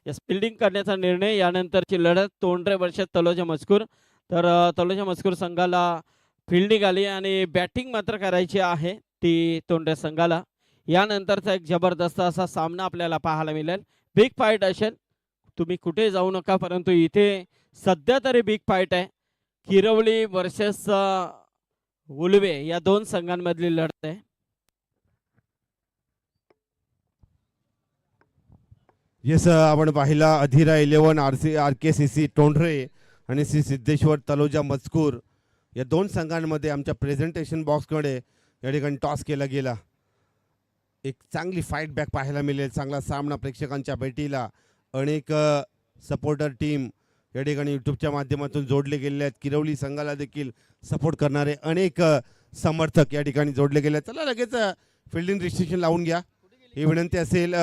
यस, फिल्डिंग करण्याचा निर्णय. यानंतरची लढत तोंडरे वर्षात तलोजा मजकूर. तर तलोजा मजकूर संघाला फिल्डिंग आली आणि बॅटिंग मात्र करायची आहे ती तोंडरे संघाला. यानंतरचा एक जबरदस्त असा सामना आपल्याला पाहायला मिळेल. बिग फाईट असेल. तुम्ही कुठे जाऊ नका, परंतु इथे सध्या तरी बिग फाईट आहे. किरवली वर्सेस उलवे या दोन संघांमधली लढत आहे. येस, आपण पाहिला अधिरा 11 RKCC टोंढरे आणि श्री सिद्धेश्वर तलोजा मजकूर या दोन संघांमध्ये आमच्या प्रेझेंटेशन बॉक्सकडे या ठिकाणी टॉस केला गेला. एक चांगली फाईट बॅक पाहायला मिळेल. चांगला सामना प्रेक्षकांच्या भेटीला. अनेक सपोर्टर टीम या ठिकाणी यूट्यूबच्या माध्यमातून जोडले गेले आहेत. किरवली संघाला देखील सपोर्ट करणारे अनेक समर्थक या ठिकाणी जोडले गेले आहेत. चला लगेच फिल्डिंग रिस्ट्रिक्शन लावून घ्या ही विनंती असेल.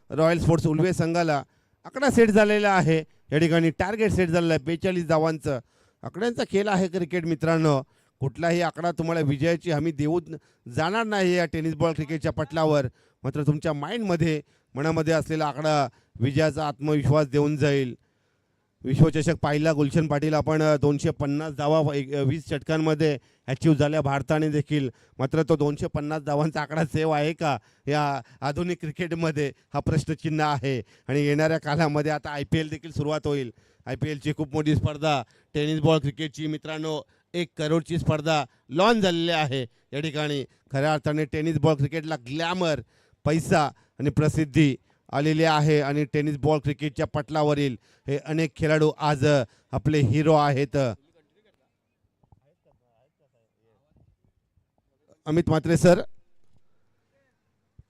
रॉयल स्पोर्ट्स उलवे संघाला आकडा सेट झालेला आहे. या ठिकाणी टार्गेट सेट झालेलं आहे 42 धावांचं. आकड्यांचा खेळ आहे क्रिकेट मित्रांनो. कुठलाही आकडा तुम्हाला विजयाची हमी देऊ जाणार नाही या टेनिस बॉल क्रिकेटच्या पटलावर. मात्र तुमच्या माइंडमध्ये मनामध्ये असलेला आकडा विजयाचा आत्मविश्वास देऊन जाईल. विश्वचषक पाहिला गुलशन पाटील आपण 250 धावा 20 षटकांमध्ये अचीव झाल्या भारताने देखील. मात्र तो 250 धावांचा आकडा सेव आहे का या आधुनिक क्रिकेटमध्ये हा प्रश्नचिन्ह आहे. आणि येणाऱ्या काळामध्ये आता IPL देखील सुरुवात होईल. IPLची खूप मोठी स्पर्धा टेनिस बॉल क्रिकेटची मित्रांनो 1 करोडची स्पर्धा लॉन्च झालेली आहे. या ठिकाणी खऱ्या अर्थाने टेनिस बॉल क्रिकेटला ग्लॅमर, पैसा आणि प्रसिद्धी आलेली आहे. आणि टेनिस बॉल क्रिकेटच्या पटलावरील हे अनेक खेळाडू आज आपले हिरो आहेत. अमित म्हात्रे सर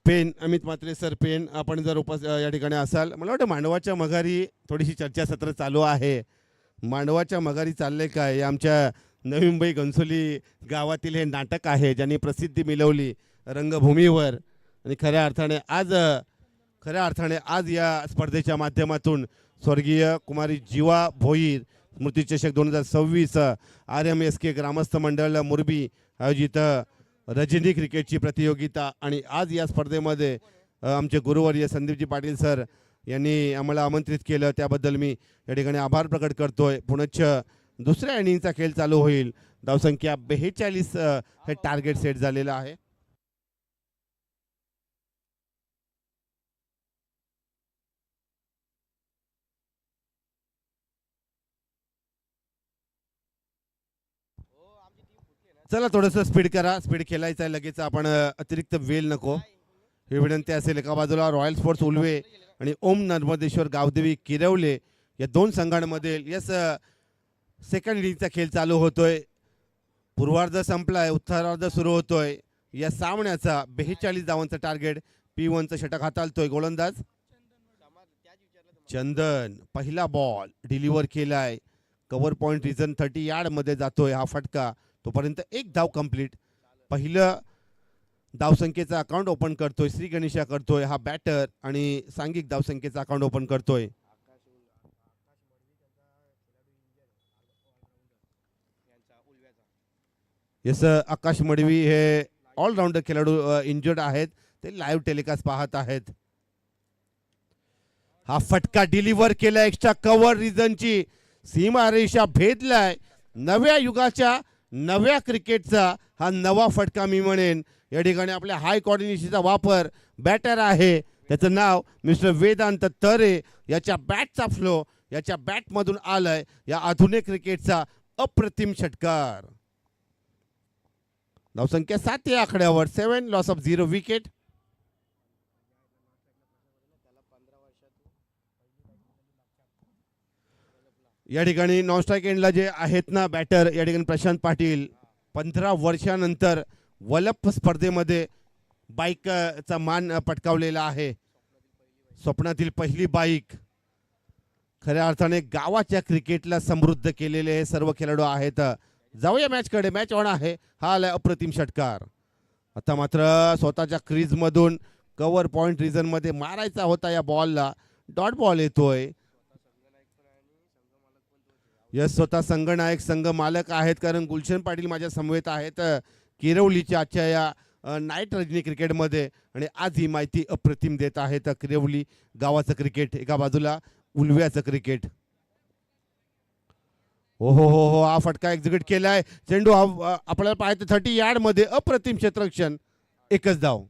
पेन आपण जर या ठिकाणी असाल. मला वाटतं मांडवाच्या मघारी थोडीशी चर्चासत्र चालू आहे. मांडवाच्या मघारी चालले काय हे आमच्या नवी मुंबई घनसोली गावातील हे नाटक आहे ज्यांनी प्रसिद्धी मिळवली रंगभूमीवर. आणि खऱ्या अर्थाने आज या स्पर्धेच्या माध्यमातून स्वर्गीय कुमारी जीवा भोईर स्मृतिचषक 2026 RMSK ग्रामस्थ मंडळ मुरबी आयोजित रजनी क्रिकेटची प्रतियोगिता. आणि आज या स्पर्धेमध्ये आमचे गुरुवर्य संदीपजी पाटील सर यांनी आम्हाला आमंत्रित केलं. त्याबद्दल मी या ठिकाणी आभार प्रकट करतोय. पुनश्च दुसऱ्या इनिंगचा खेळ चालू होईल. धावसंख्या 42 हे टार्गेट सेट झालेलं आहे. चला थोडंसं स्पीड करा. स्पीड खेळायचं आहे लगेच. आपण अतिरिक्त वेळ नको ही विनंती असेल. एका बाजूला रॉयल स्पोर्ट्स उलवे आणि ओम नर्मदेश्वर गावदेवी किरवले या दोन संघांमध्ये यस सेकंड इनिंगचा खेळ चालू होतोय. पूर्वार्ध संपलाय, उत्तरार्ध सुरू होतोय. या सामन्याचा 42 धावांचा टार्गेट. P1चं षटक हाताळतोय गोलंदाज चंदन. पहिला बॉल डिलिव्हर केलाय. कव्हर पॉइंट रिजन 30 यार्ड मध्ये जातोय हा फटका. तोपर्यंत एक धाव कंप्लीट. पहिलं धावसंख्येचा अकाउंट ओपन करतोय श्री गणेशा करतोय हा बॅटर. आणि सांघिक धावसंख्येचा अकाउंट ओपन करतोय यस आकाश मडवी. हे ऑलराऊंडर खेळाडू इंजर्ड आहेत. ते लाईव्ह टेलिकास्ट पाहत आहेत. हा फटका डिलिव्हर केला. एक्स्ट्रा कव्हर रिजनची सीमारेषा भेदलाय. नव्या युगाच्या नव्या क्रिकेटचा हा नवा फटका मी म्हणेन. या ठिकाणी आपल्या हाय कोऑर्डिनेशनचा वापर. बॅटर आहे त्याचं नाव मिस्टर वेदांत तरे. याच्या बॅटचा फ्लो याच्या बॅटमधून आलाय. या आधुनिक क्रिकेटचा अप्रतिम षटकार. धावसंख्या 7 या आकड्यावर. 7 लॉस ऑफ 0 विकेट. या ठिकाणी नॉन स्ट्राईक एंडला जे आहेत ना बॅटर या ठिकाणी प्रशांत पाटील 15 वर्षानंतर वलप स्पर्धेमध्ये बाईकचा मान पटकावलेला आहे. स्वप्नातील पहिली बाईक. खऱ्या अर्थाने गावाच्या क्रिकेटला समृद्ध केलेले हे सर्व खेळाडू आहेत. जाऊया मॅचकडे. मॅच ऑन आहे. हा आलाय अप्रतिम षटकार. आता मात्र स्वतःच्या क्रीजमधून कव्हर पॉइंट रिजनमध्ये मारायचा होता या बॉलला. डॉट बॉल येतोय. यस स्वतः संघनायक संघ मालक आहेत. कारण गुलशन पाटील माझ्या समवेत आहेत किरवलीच्या आजच्या या नाईट रजनी क्रिकेटमध्ये. आणि आज ही माहिती अप्रतिम देत आहेत किरवली गावाचं क्रिकेट. एका बाजूला उलव्याचं क्रिकेट. हो हो हो हो हा फटका एक्झिक्यूट केलाय. चेंडू हा आपल्याला पाहायचं 30 यार्ड मध्ये. अप्रतिम क्षेत्ररक्षण. एकच धाव.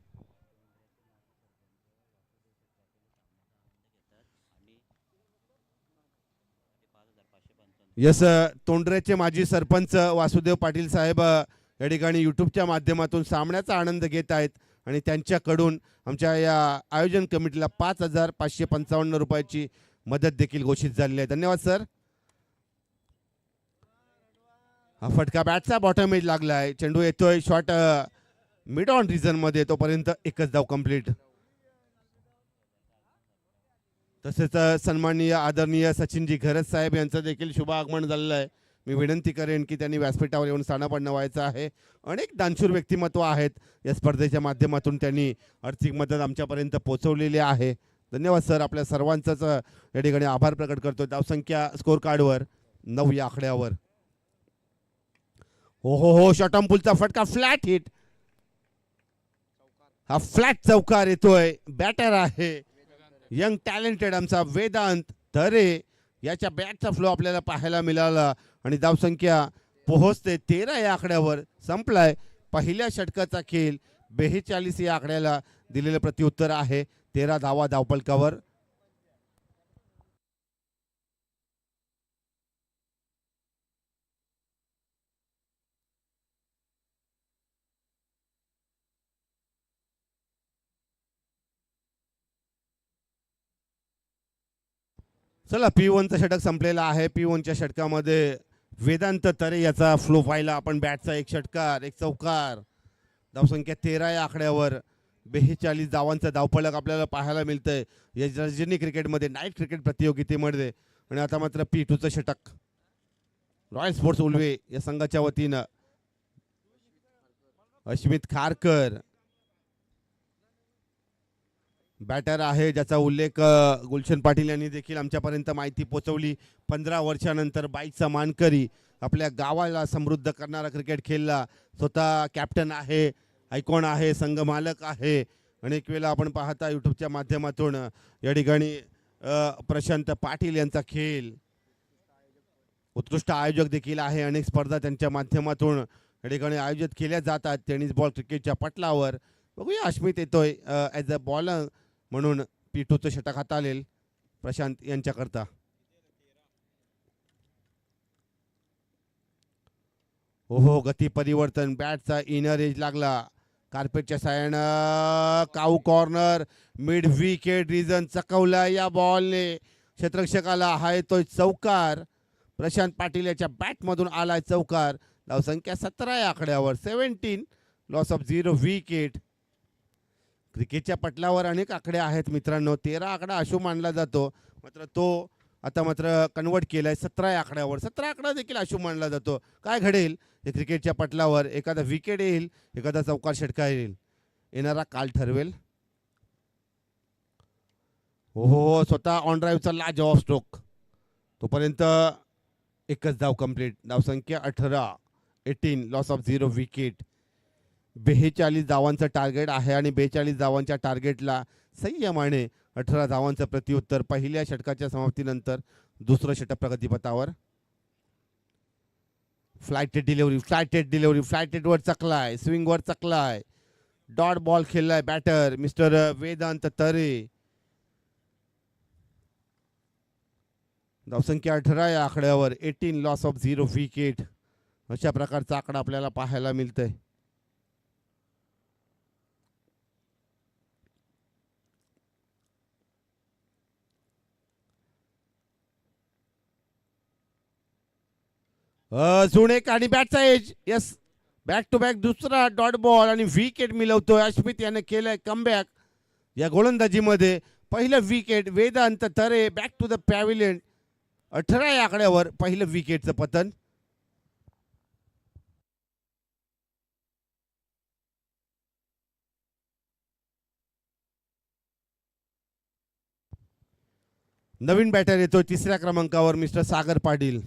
यस तोंडऱ्याचे माजी सरपंच वासुदेव पाटील साहेब या ठिकाणी यूट्यूबच्या माध्यमातून सामन्याचा आनंद घेत आहेत आणि त्यांच्याकडून आमच्या या आयोजन कमिटीला 5,555 रुपयाची मदत देखील घोषित झालेली आहे. धन्यवाद सर. हा फटका बॅटचा बॉटम एज लागला आहे. चेंडू येतोय शॉट मिड ऑन रिझन मध्ये, तोपर्यंत एकच धाव कंप्लीट. तसेच सन्माननीय आदरणीय सचिनजी घरत साहेब यांचं देखील शुभ आगमन झालेलं आहे. मी विनंती करेन की त्यांनी व्यासपीठावर येऊन स्थानापन्न व्हायचं आहे. अनेक दानशूर व्यक्तिमत्व आहेत या स्पर्धेच्या माध्यमातून त्यांनी आर्थिक मदत आमच्यापर्यंत पोहोचवलेली आहे. धन्यवाद सर. आपल्या सर्वांचाच या ठिकाणी आभार प्रकट करतो. धावसंख्या स्कोर कार्डवर 9 या आकड्यावर. हो हो हो, शॉर्ट पुलचा फटका फ्लॅट हिट. हा फ्लॅट चौकार येतोय. बॅटर आहे यंग टॅलेंटेड आमचा वेदांत तरे. याच्या बॅटचा फ्लो आपल्याला पाहायला मिळाला आणि धावसंख्या पोहोचते 13 या आकड्यावर. संपलाय पहिल्या षटकाचा खेळ. 42 या आकड्याला दिलेलं प्रत्युत्तर आहे. 13 धावा धावपलकावर. चला P1चं षटक संपलेलं आहे. P1च्या षटकामध्ये वेदांत तरे याचा फ्लो पाहिला आपण. बॅटचा एक षटकार, एक चौकार. धावसंख्या 13 या आकड्यावर. 42 धावांचा धावफलक आपल्याला पाहायला मिळतंय या रजनी क्रिकेटमध्ये, नाईट क्रिकेट प्रतियोगितेमध्ये. आणि आता मात्र P2चं षटक रॉयल स्पोर्ट्स उल्वे या संघाच्या वतीनं अश्मित खारकर बॅटर आहे, ज्याचा उल्लेख गुलशन पाटील यांनी देखील आमच्यापर्यंत माहिती पोहोचवली. 15 वर्षानंतर बाईकचा मानकरी, आपल्या गावाला समृद्ध करणारा क्रिकेट खेळला. स्वतः कॅप्टन आहे, आयकॉन आहे, संघ मालक आहे. अनेक वेळा आपण पाहता यूट्यूबच्या माध्यमातून या ठिकाणी प्रशांत पाटील यांचा खेळ. उत्कृष्ट आयोजक देखील आहे. अनेक स्पर्धा त्यांच्या माध्यमातून या ठिकाणी आयोजित केल्या जातात टेनिस बॉल क्रिकेटच्या पटलावर. बघूया अश्मित येतोय ॲज अ बॉलर म्हणून. P2चं षटक हाताळेल प्रशांत यांच्याकरता. हो हो, गती परिवर्तन. बॅटचा इनर एज लागला. कार्पेटच्या साह्यानं काऊ कॉर्नर मिड विकेट रिजन चकवला या बॉलने. क्षेत्ररक्षकाला हा येतोय चौकार. प्रशांत पाटील याच्या बॅटमधून आलाय चौकार. धावसंख्या 17 या आकड्यावर. 17 लॉस ऑफ 0 विकेट. क्रिकेटच्या पटलावर अनेक आकडे आहेत मित्रांनो. 13 आकडा आशू मानला जातो, मात्र तो आता मात्र कन्वर्ट केलाय 17 या आकड्यावर. 17 आकडा देखील आशू मानला जातो. काय घडेल हे क्रिकेटच्या पटलावर? एखादा विकेट येईल, एखादा चौकार षटकार येईल, येणारा काल ठरवेल. हो हो हो, स्वतः ऑन ड्राईव्हचा लाजवाब स्ट्रोक. तोपर्यंत एकच धाव कंप्लीट. धावसंख्या 18 लॉस ऑफ 0 विकेट. 42 धावांचं टार्गेट आहे आणि 42 धावांच्या टार्गेटला संयमाने 18 धावांचं प्रत्युत्तर. पहिल्या षटकाच्या समाप्तीनंतर दुसरं षटक प्रगतीपथावर. फ्लायटेड डिलिव्हरी फ्लायटेडवर चकलाय, स्विंगवर चकलाय. डॉट बॉल खेळलाय बॅटर मिस्टर वेदांत तरे. धावसंख्या 18 या आकड्यावर. 18 लॉस ऑफ 0 विकेट. अशा प्रकारचा आकडा आपल्याला पाहायला मिळतोय. अजून एक आणि बॅटचा edge. Yes, back to back दुसरा डॉट बॉल आणि विकेट मिळवतोय. अश्मित याने केलंय कमबॅक या गोलंदाजीमध्ये. पहिलं wicket Vedant Tare back to the pavilion. 18 या आकड्यावर पहिलं विकेटचं पतन. नवीन बॅटर येतोय 3ऱ्या क्रमांकावर मिस्टर सागर पाटील.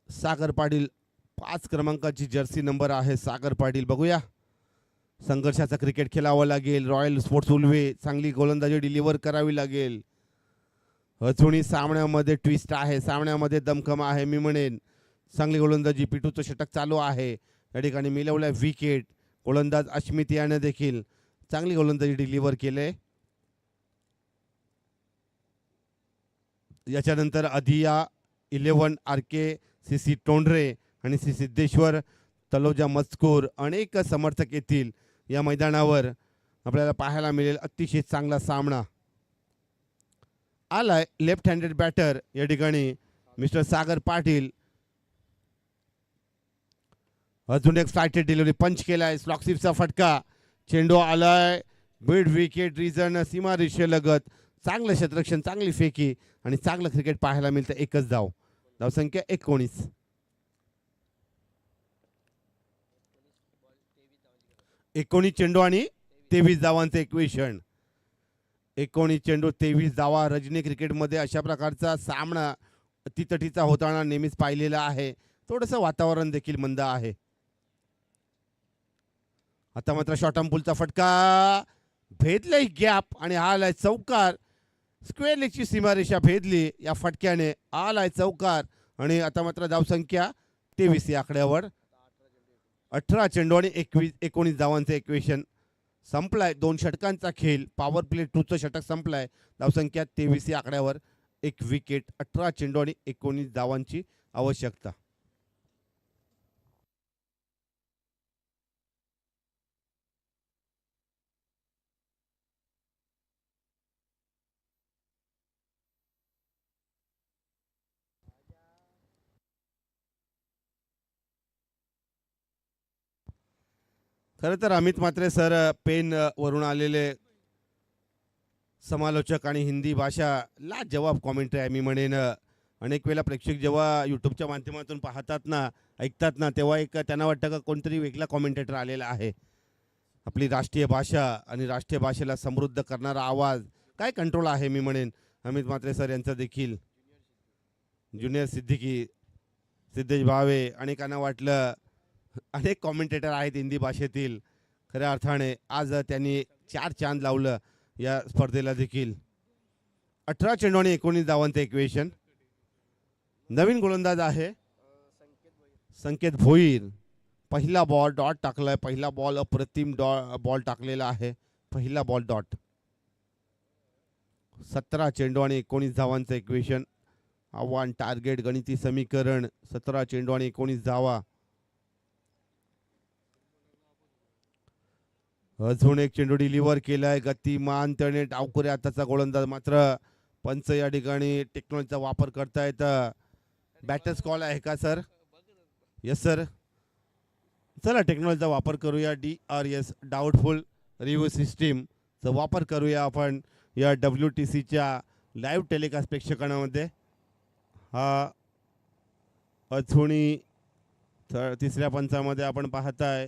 सागर पाटील 5 क्रमांकाची जर्सी नंबर आहे सागर पाटील. बघूया, संघर्षाचा क्रिकेट खेळावं लागेल. रॉयल स्पोर्ट्स उल्वे चांगली गोलंदाजी डिलिव्हर करावी लागेल. अजूनही सामन्यामध्ये ट्विस्ट आहे, सामन्यामध्ये दमखम आहे. मी म्हणेन चांगली गोलंदाजी. P2चं षटक चालू आहे. या ठिकाणी मिळवलंय विकेट. गोलंदाज अश्मित याने देखील चांगली गोलंदाजी डिलिव्हर केले. याच्यानंतर अधिया 11 RK, CC टोंढरे आणि श्री सिद्धेश्वर तलोजा मजकूर अनेक समर्थक येतील या मैदानावर. आपल्याला पाहायला मिळेल अतिशय चांगला सामना. आलाय लेफ्ट हँडेड बॅटर या ठिकाणी मिस्टर सागर पाटील. अजून एक फ्लायटेड डिलिव्हरी पंच केलाय. स्लॉक्सिपचा फटका. चेंडू आलाय मिड विकेट रिजन सीमारेषेलगत. चांगलं क्षेत्ररक्षण, चांगली फेकी आणि चांगलं क्रिकेट पाहायला मिळतं. एकच धाव. धावसंख्या 19. 19 चेंडू आणि 23 धावांचं इक्वेशन. 19 चेंडू 23 धावा. रजनी क्रिकेटमध्ये अशा प्रकारचा सामना अतितटीचा होताना नेहमीच पाहिलेला आहे. थोडंसं वातावरण देखील मंद आहे. आता मात्र शॉर्ट पुलचा फटका. भेदलाय गॅप आणि आलाय चौकार. स्क्वेअर लेगची सीमारेषा भेदली या फटक्याने. आलाय चौकार आणि आता मात्र धावसंख्या 23 या आकड्यावर. 18 चेंडू आणि 19 धावांचं इक्वेशन संपलाय. 2 षटकांचा खेळ. पॉवर प्ले 2चं षटक संपलाय. धावसंख्या 23 या आकड्यावर. 1 विकेट. 18 चेंडू आणि 19 धावांची आवश्यकता. खरं तर अमित म्हात्रे सर पेन वरून आलेले समालोचक आणि हिंदी भाषा लाजवाब कॉमेंट्री आहे मी म्हणेन. अनेक वेळा प्रेक्षक जेव्हा यूट्यूबच्या माध्यमातून पाहतात ना, ऐकतात ना, तेव्हा एक त्यांना वाटतं का कोणतरी वेगळा कॉमेंटेटर आलेला आहे. आपली राष्ट्रीय भाषा आणि राष्ट्रीय भाषेला समृद्ध करणारा आवाज काय कंट्रोल आहे मी म्हणेन अमित म्हात्रे सर यांचं देखील. ज्युनियर सिद्दीकी, सिद्धेश भावे, अनेकांना वाटलं अनेक कॉमेंटेटर आहेत हिंदी भाषेतील. खऱ्या अर्थाने आज त्यांनी 4 चांद लावलं या स्पर्धेला देखील. 18 चेंडू आणि 19 धावांचं इक्वेशन. नवीन गोलंदाज आहे संकेत भोईर. पहिला बॉल डॉट टाकलाय. पहिला बॉल अप्रतिम बॉल टाकलेला आहे. पहिला बॉल डॉट. 17 चेंडू आणि 19 धावांचं इक्वेशन. आव्हान टार्गेट गणिती समीकरण. 17 चेंडू आणि 19 धावा. अजून एक चेंडू डिलिव्हर केलाय. गतिमान त्याने डावखुऱ्या हाताचा गोलंदाज. मात्र पंच या ठिकाणी टेक्नॉलॉजीचा वापर करतायत. बॅटर्स कॉल आहे का सर? Yes sir. चला टेक्नॉलॉजीचा वापर करूया. DRS डाऊटफुल रिव्ह्यू सिस्टीमचा वापर करूया आपण या WTCच्या लाईव्ह टेलिकास्ट प्रेक्षकांमध्ये. हा अजूनही तिसऱ्या पंचामध्ये आपण पाहताय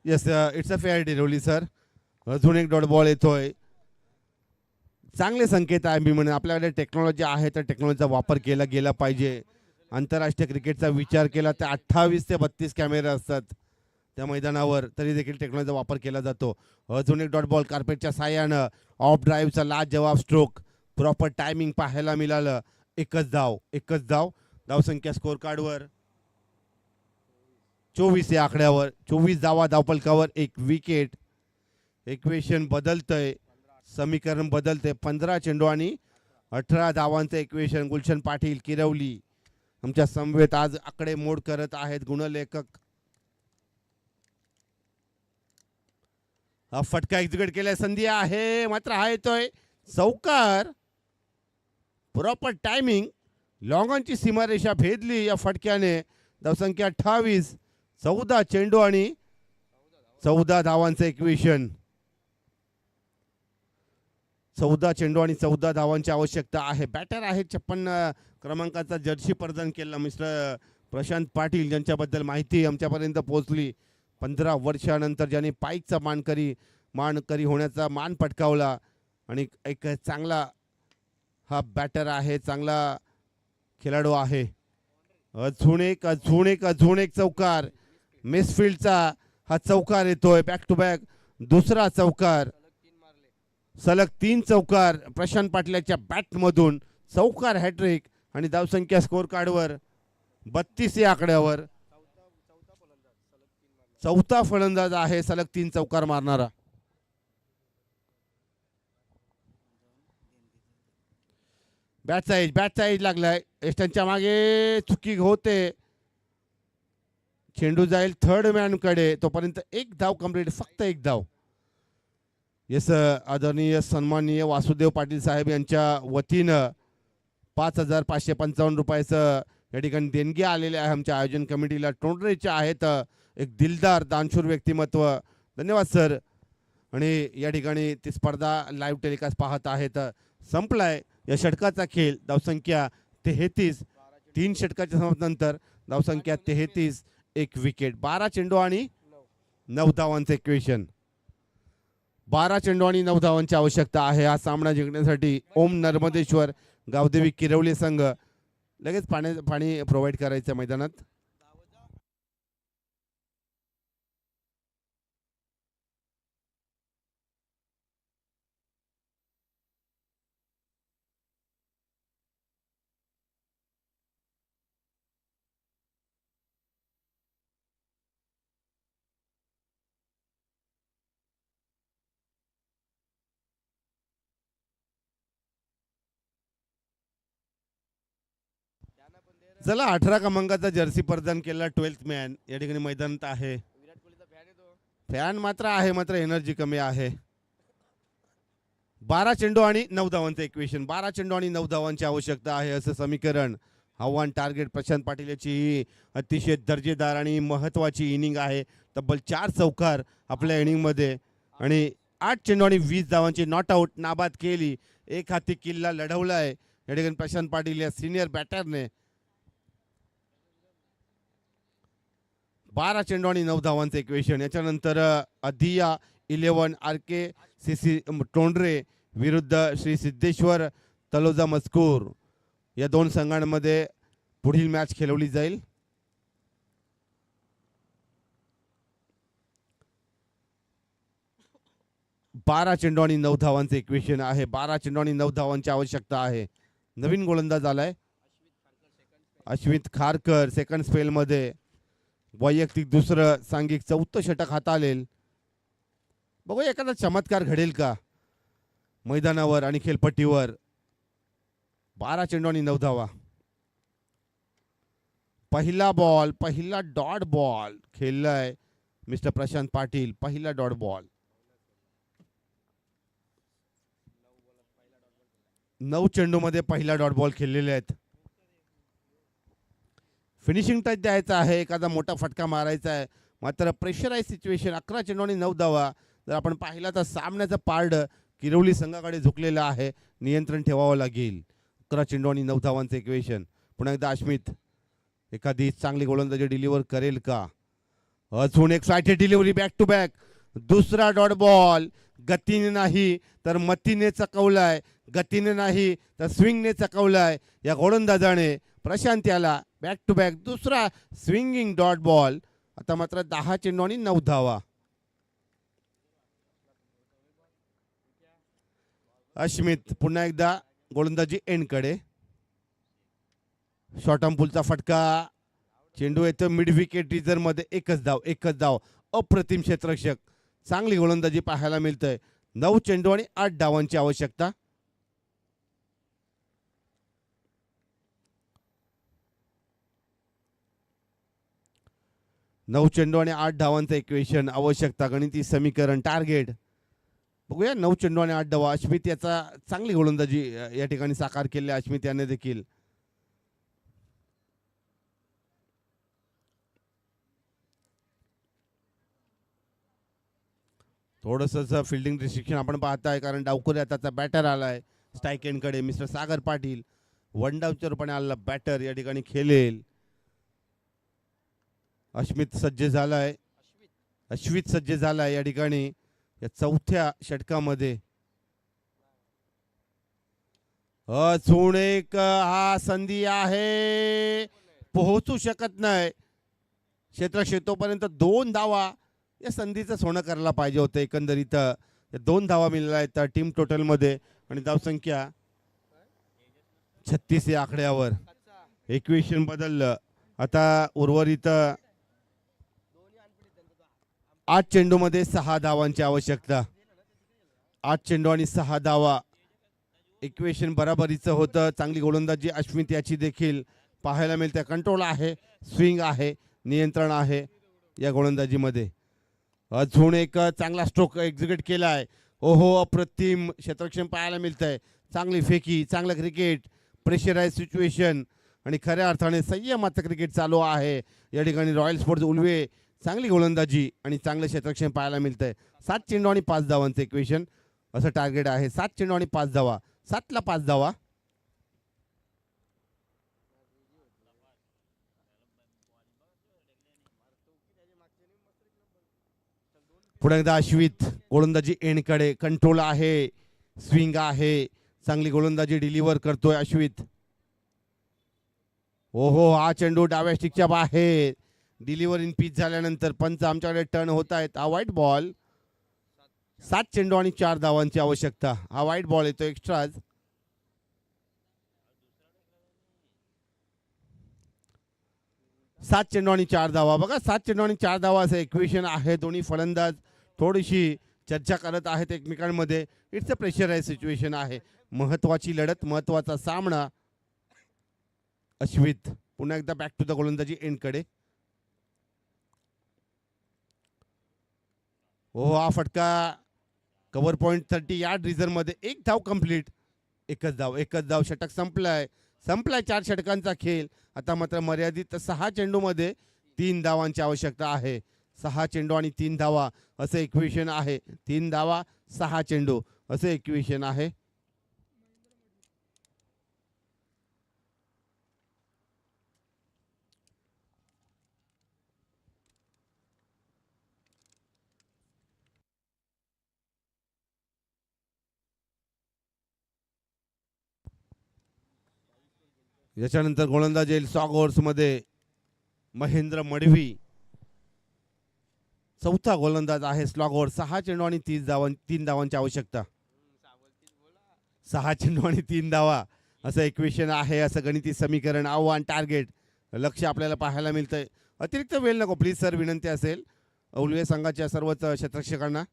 yes it's a fair delivery sir. अजून एक डॉट बॉल येतोय. चांगले संकेत आहे मी म्हणेन. आपल्याकडे टेक्नॉलॉजी आहे तर टेक्नॉलॉजीचा वापर केला गेला पाहिजे. आंतरराष्ट्रीय क्रिकेटचा विचार केला तर 28 ते 32 कॅमेरे असतात त्या मैदानावर, तरी देखील टेक्नॉलॉजीचा वापर केला जातो. अजून एक डॉट बॉल कार्पेटच्या साह्यानं. ऑफ ड्राईव्हचा लाजवाब स्ट्रोक. प्रॉपर टायमिंग पाहायला मिळालं. एकच धाव. धावसंख्या स्कोर कार्डवर 24 या आकड्यावर. 24 धावा धावपलकावर. 1 विकेट. इक्वेशन बदलतंय. समीकरण बदलते. 15 चेंडू आणि 18 धावांचं इक्वेशन. गुलशन पाटील किरवली आमच्या समवेत आज आकडे मोड करत आहेत गुणलेखक. हा फटका एक्झिक्यूट केलाय. संधी आहे मात्र हा येतोय चौकार. Proper timing. लॉंगॉनची सीमारेषा भेदली या फटक्याने. धावसंख्या 28. 14 चेंडू आणि 14 धावांचं इक्वेशन. 14 चेंडू आणि 14 धावांची आवश्यकता आहे. बॅटर आहे 56 क्रमांकाचा जर्सी परिधान केला मिस्टर प्रशांत पाटील, ज्यांच्याबद्दल माहिती आमच्यापर्यंत पोहोचली. 15 वर्षानंतर ज्यांनी पाईकचा मानकरी होण्याचा मान पटकावला आणि एक चांगला हा बॅटर आहे, चांगला खेळाडू आहे. अजून एक चौकार. मिसफिल्डचा हा चौकार येतोय. बॅक टू बॅक दुसरा चौकार. सलग 3 चौकार प्रशांत पाटलाच्या बॅटमधून. चौकार हॅट्रिक आणि धावसंख्या स्कोर कार्डवर 32 या आकड्यावर. चौथा फलंदाज आहे सलग 3 चौकार मारणारा. बॅटचा एज लागलाय. एस्टनच्या मागे चुकी होते. चेंडू जाईल थर्ड मॅन कडे. तोपर्यंत एक धाव कंप्लीट, फक्त एक धाव. येस, आदरणीय सन्माननीय वासुदेव पाटील साहेब यांच्या वतीनं 5,555 रुपयाचं या ठिकाणी देणगी आलेले आहे आमच्या आयोजन कमिटीला. टोंडरेचे आहेत एक दिलदार दानशूर व्यक्तिमत्व. धन्यवाद सर. आणि या ठिकाणी ती स्पर्धा लाईव्ह टेलिकास्ट पाहत आहेत. संपलाय या षटकाचा खेळ. धावसंख्या 33. 3 षटकाच्या समाप्तीनंतर धावसंख्या 33. एक विकेट. 12 चेंडू आणि 9 धावांचे इक्वेशन. 12 चेंडू आणि 9 धावांची आवश्यकता आहे हा सामना जिंकण्यासाठी. ओम नर्मदेश्वर गावदेवी किरवली संघ लगेच पाणी प्रोव्हाइड करायचं मैदानात. चला 18 क्रमांकाचा जर्सी परिधान केलेला 12th मॅन या ठिकाणी मैदानात आहे. फॅन मात्र आहे, मात्र एनर्जी कमी आहे. 12 चेंडू आणि 9 धावांचं इक्वेशन. 12 चेंडू आणि 9 धावांची आवश्यकता आहे असं समीकरण. आव्हान टार्गेट प्रशांत पाटील याची अतिशय दर्जेदार आणि महत्त्वाची इनिंग आहे. तब्बल 4 चौकार आपल्या इनिंगमध्ये आणि 8 चेंडू आणि 20 धावांची नॉट आऊट नाबाद केली. एक हाती किल्ला लढवलाय या ठिकाणी प्रशांत पाटील या सिनियर बॅटरने. 12 चेंडू आणि 9 धावांचं इक्वेशन. याच्यानंतर अधिया 11 RKCC टोंडरे विरुद्ध श्री सिद्धेश्वर तलोजा मजकूर या 2 संघांमध्ये पुढील मॅच खेळवली जाईल. बारा चेंडू आणि 9 धावांचे इक्वेशन आहे. 12 चेंडू आणि 9 धावांची आवश्यकता आहे. नवीन गोलंदाज आलाय अश्वित खारकर. सेकंड स्पेल मध्ये वैयक्तिक दुसरं सांघिक 4थं षटक हाताळेल. बघूया एखादा चमत्कार घडेल का मैदानावर आणि खेळपट्टीवर. 12 चेंडू आणि 9 धावा. पहिला बॉल, पहिला डॉट बॉल खेळलाय मिस्टर प्रशांत पाटील. पहिला डॉट बॉल. 9 चेंडू मध्ये पहिला डॉट बॉल खेळलेले आहेत. फिनिशिंग टच द्यायचा आहे, एखादा मोठा फटका मारायचा आहे. मात्र प्रेशराईज सिच्युएशन. 11 चेंडू आणि 9 धावा. जर आपण पाहिला तर सामन्याचं पारड किरवली संघाकडे झुकलेलं आहे. नियंत्रण ठेवावं लागेल. 11 चेंडू आणि 9 धावांचं इक्वेशन. पुन्हा एकदा अश्मित एखादी चांगली गोलंदाजी डिलिव्हर करेल का. अजून एक flighted delivery back to back. दुसरा डॉट बॉल. गतीने नाही तर मतीने चकवलाय. गतीने नाही तर स्विंगने चकवलाय या गोलंदाजाने. प्रशांत याला बॅक टू बॅक दुसरा स्विंगिंग डॉट बॉल. आता मात्र 10 चेंडू आणि 9 धावा. अश्मित पुन्हा एकदा गोलंदाजी एंडकडे. शॉर्ट आर्म पुलचा फटका. चेंडू येतो मिड विकेट रिझर्व मध्ये. एकच धाव. अप्रतिम क्षेत्ररक्षक. चांगली गोलंदाजी पाहायला मिळतंय. 9 चेंडू आणि 8 धावांची आवश्यकता. नऊ चेंडू आणि 8 धावांचं इक्वेशन. आवश्यकता गणिती समीकरण टार्गेट. बघूया 9 चेंडू आणि 8 धावा. अश्मित याचा चांगली गोलंदाजी या ठिकाणी साकार केली अश्मित याने देखील. थोडंसं फिल्डिंग रिस्ट्रिक्शन आपण पाहताय कारण डावखुरी हाताचा बॅटर आलाय strike एंडकडे. Mister Sagar Patil one डाऊनच्या रूपाने आलेला बॅटर या ठिकाणी खेळेल. अश्वित सज्ज झालाय या ठिकाणी या 4थ्या षटकामध्ये. अजून एक हा संधी आहे. पोहोचू शकत नाही क्षेत्रक्षेत्रापर्यंत. 2 धावा या संधीचं सोनं करायला पाहिजे होतं. एकंदरीत 2 धावा मिळाल्या आहेत टीम टोटल मध्ये आणि धावसंख्या 36 या आकड्यावर. इक्वेशन बदललं. आता उर्वरित 8 चेंडूमध्ये 6 धावांची आवश्यकता. 8 चेंडू आणि 6 धावा. इक्वेशन बराबरीचं होतं. चांगली गोलंदाजी अश्वित याची देखील पाहायला मिळते. कंट्रोल आहे, स्विंग आहे, नियंत्रण आहे या गोलंदाजीमध्ये. अजून एक चांगला स्ट्रोक एक्झिक्यूट केला आहे. ओहो, अप्रतिम क्षेत्ररक्षण पाहायला मिळत आहे. चांगली फेकी, चांगलं क्रिकेट, प्रेशराईज सिच्युएशन आणि खऱ्या अर्थाने संयमाचं क्रिकेट चालू आहे या ठिकाणी. रॉयल स्पोर्ट्स उल्वे चांगली गोलंदाजी आणि चांगलं क्षेत्ररक्षण पाहायला मिळत आहे. 7 चेंडू आणि 5 धावांचं इक्वेशन असं टार्गेट आहे. 7 चेंडू आणि 5 धावा. 7ला 5 धावा. पुढे एकदा अश्वित गोलंदाजी एंडकडे. कंट्रोल आहे, स्विंग आहे, चांगली गोलंदाजी डिलिव्हर करतोय अश्वित. ओहो, हा चेंडू डाव्या स्टिकच्या बाहेर. डिलिव्हर इन पिच झाल्यानंतर पंच आमच्याकडे टर्न होत आहेत. हा व्हाईट बॉल. 7 चेंडू आणि 4 धावांची आवश्यकता. हा व्हाईट बॉल येतो एक्स्ट्राज. 7 चेंडू आणि 4 धावा. बघा, 7 चेंडू आणि 4 धावा असं इक्वेशन आहे. दोन्ही फलंदाज थोडीशी चर्चा करत आहेत एकमेकांमध्ये. इट्स अ प्रेशराईज सिच्युएशन आहे. महत्वाची लढत, महत्वाचा सामना. अश्वित पुन्हा एकदा बॅक टू द गोलंदाजी एंडकडे. हो, हा फटका कव्हर पॉईंट 30 यार्ड रिझर्व्हमध्ये. एक धाव कंप्लीट. एकच धाव. षटक संपलाय 4 षटकांचा खेळ. आता मात्र मर्यादित 6 चेंडूमध्ये 3 धावांची आवश्यकता आहे. 6 चेंडू आणि 3 धावा असं इक्वेशन आहे. 3 धावा 6 चेंडू असं इक्वेशन आहे. याच्यानंतर गोलंदाज येईल स्लॉग ओव्हर्समध्ये महेंद्र मडवी. चौथा गोलंदाज आहे स्लॉग ओव्हर. 6 चेंडू आणि 3 धावांची आवश्यकता. 6 चेंडू आणि 3 धावा असं इक्वेशन आहे. असं गणिती समीकरण, आव्हान, टार्गेट, लक्ष आपल्याला पाहायला मिळतंय. अतिरिक्त वेळ नको प्लीज सर, विनंती असेल उल्वे संघाच्या सर्वच क्षेत्ररक्षकांना.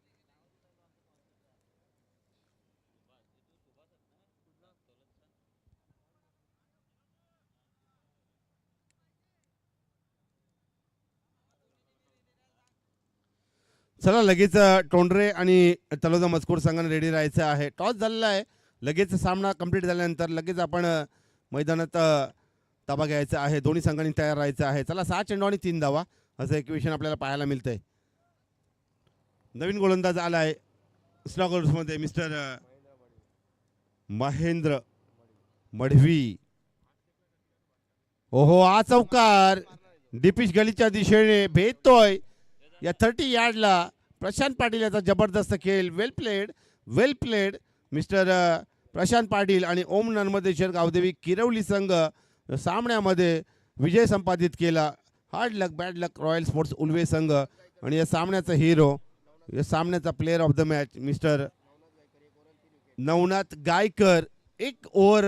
चला, लगेच टोंडरे आणि तलोदा मजकूर संघाने रेडी राहायचं आहे. टॉस झालेला आहे. लगेच सामना कंप्लीट झाल्यानंतर लगेच आपण मैदानात ताबा घ्यायचा आहे. दोन्ही संघांनी तयार राहायचं आहे. चला, 6 चेंडू आणि 3 धावा असं इक्वेशन आपल्याला पाहायला मिळतंय. नवीन गोलंदाज आला आहे स्लॉगर्समध्ये मिस्टर महेंद्र मडवी. ओहो, हा चौकार डीपिश गलीच्या दिशेने भेटतोय. या 30 यार्डला प्रशांत पाटील याचा जबरदस्त खेळ. वेल प्लेड मिस्टर प्रशांत पाटील आणि ओम नर्मदेश्वर गावदेवी किरवली संघ सामन्यामध्ये विजय संपादित केला. Hard luck bad luck royal sports Ulwe संघ. आणि या सामन्याचा हिरो, या सामन्याचा player of the match mister Navnath Gaikar. 1 over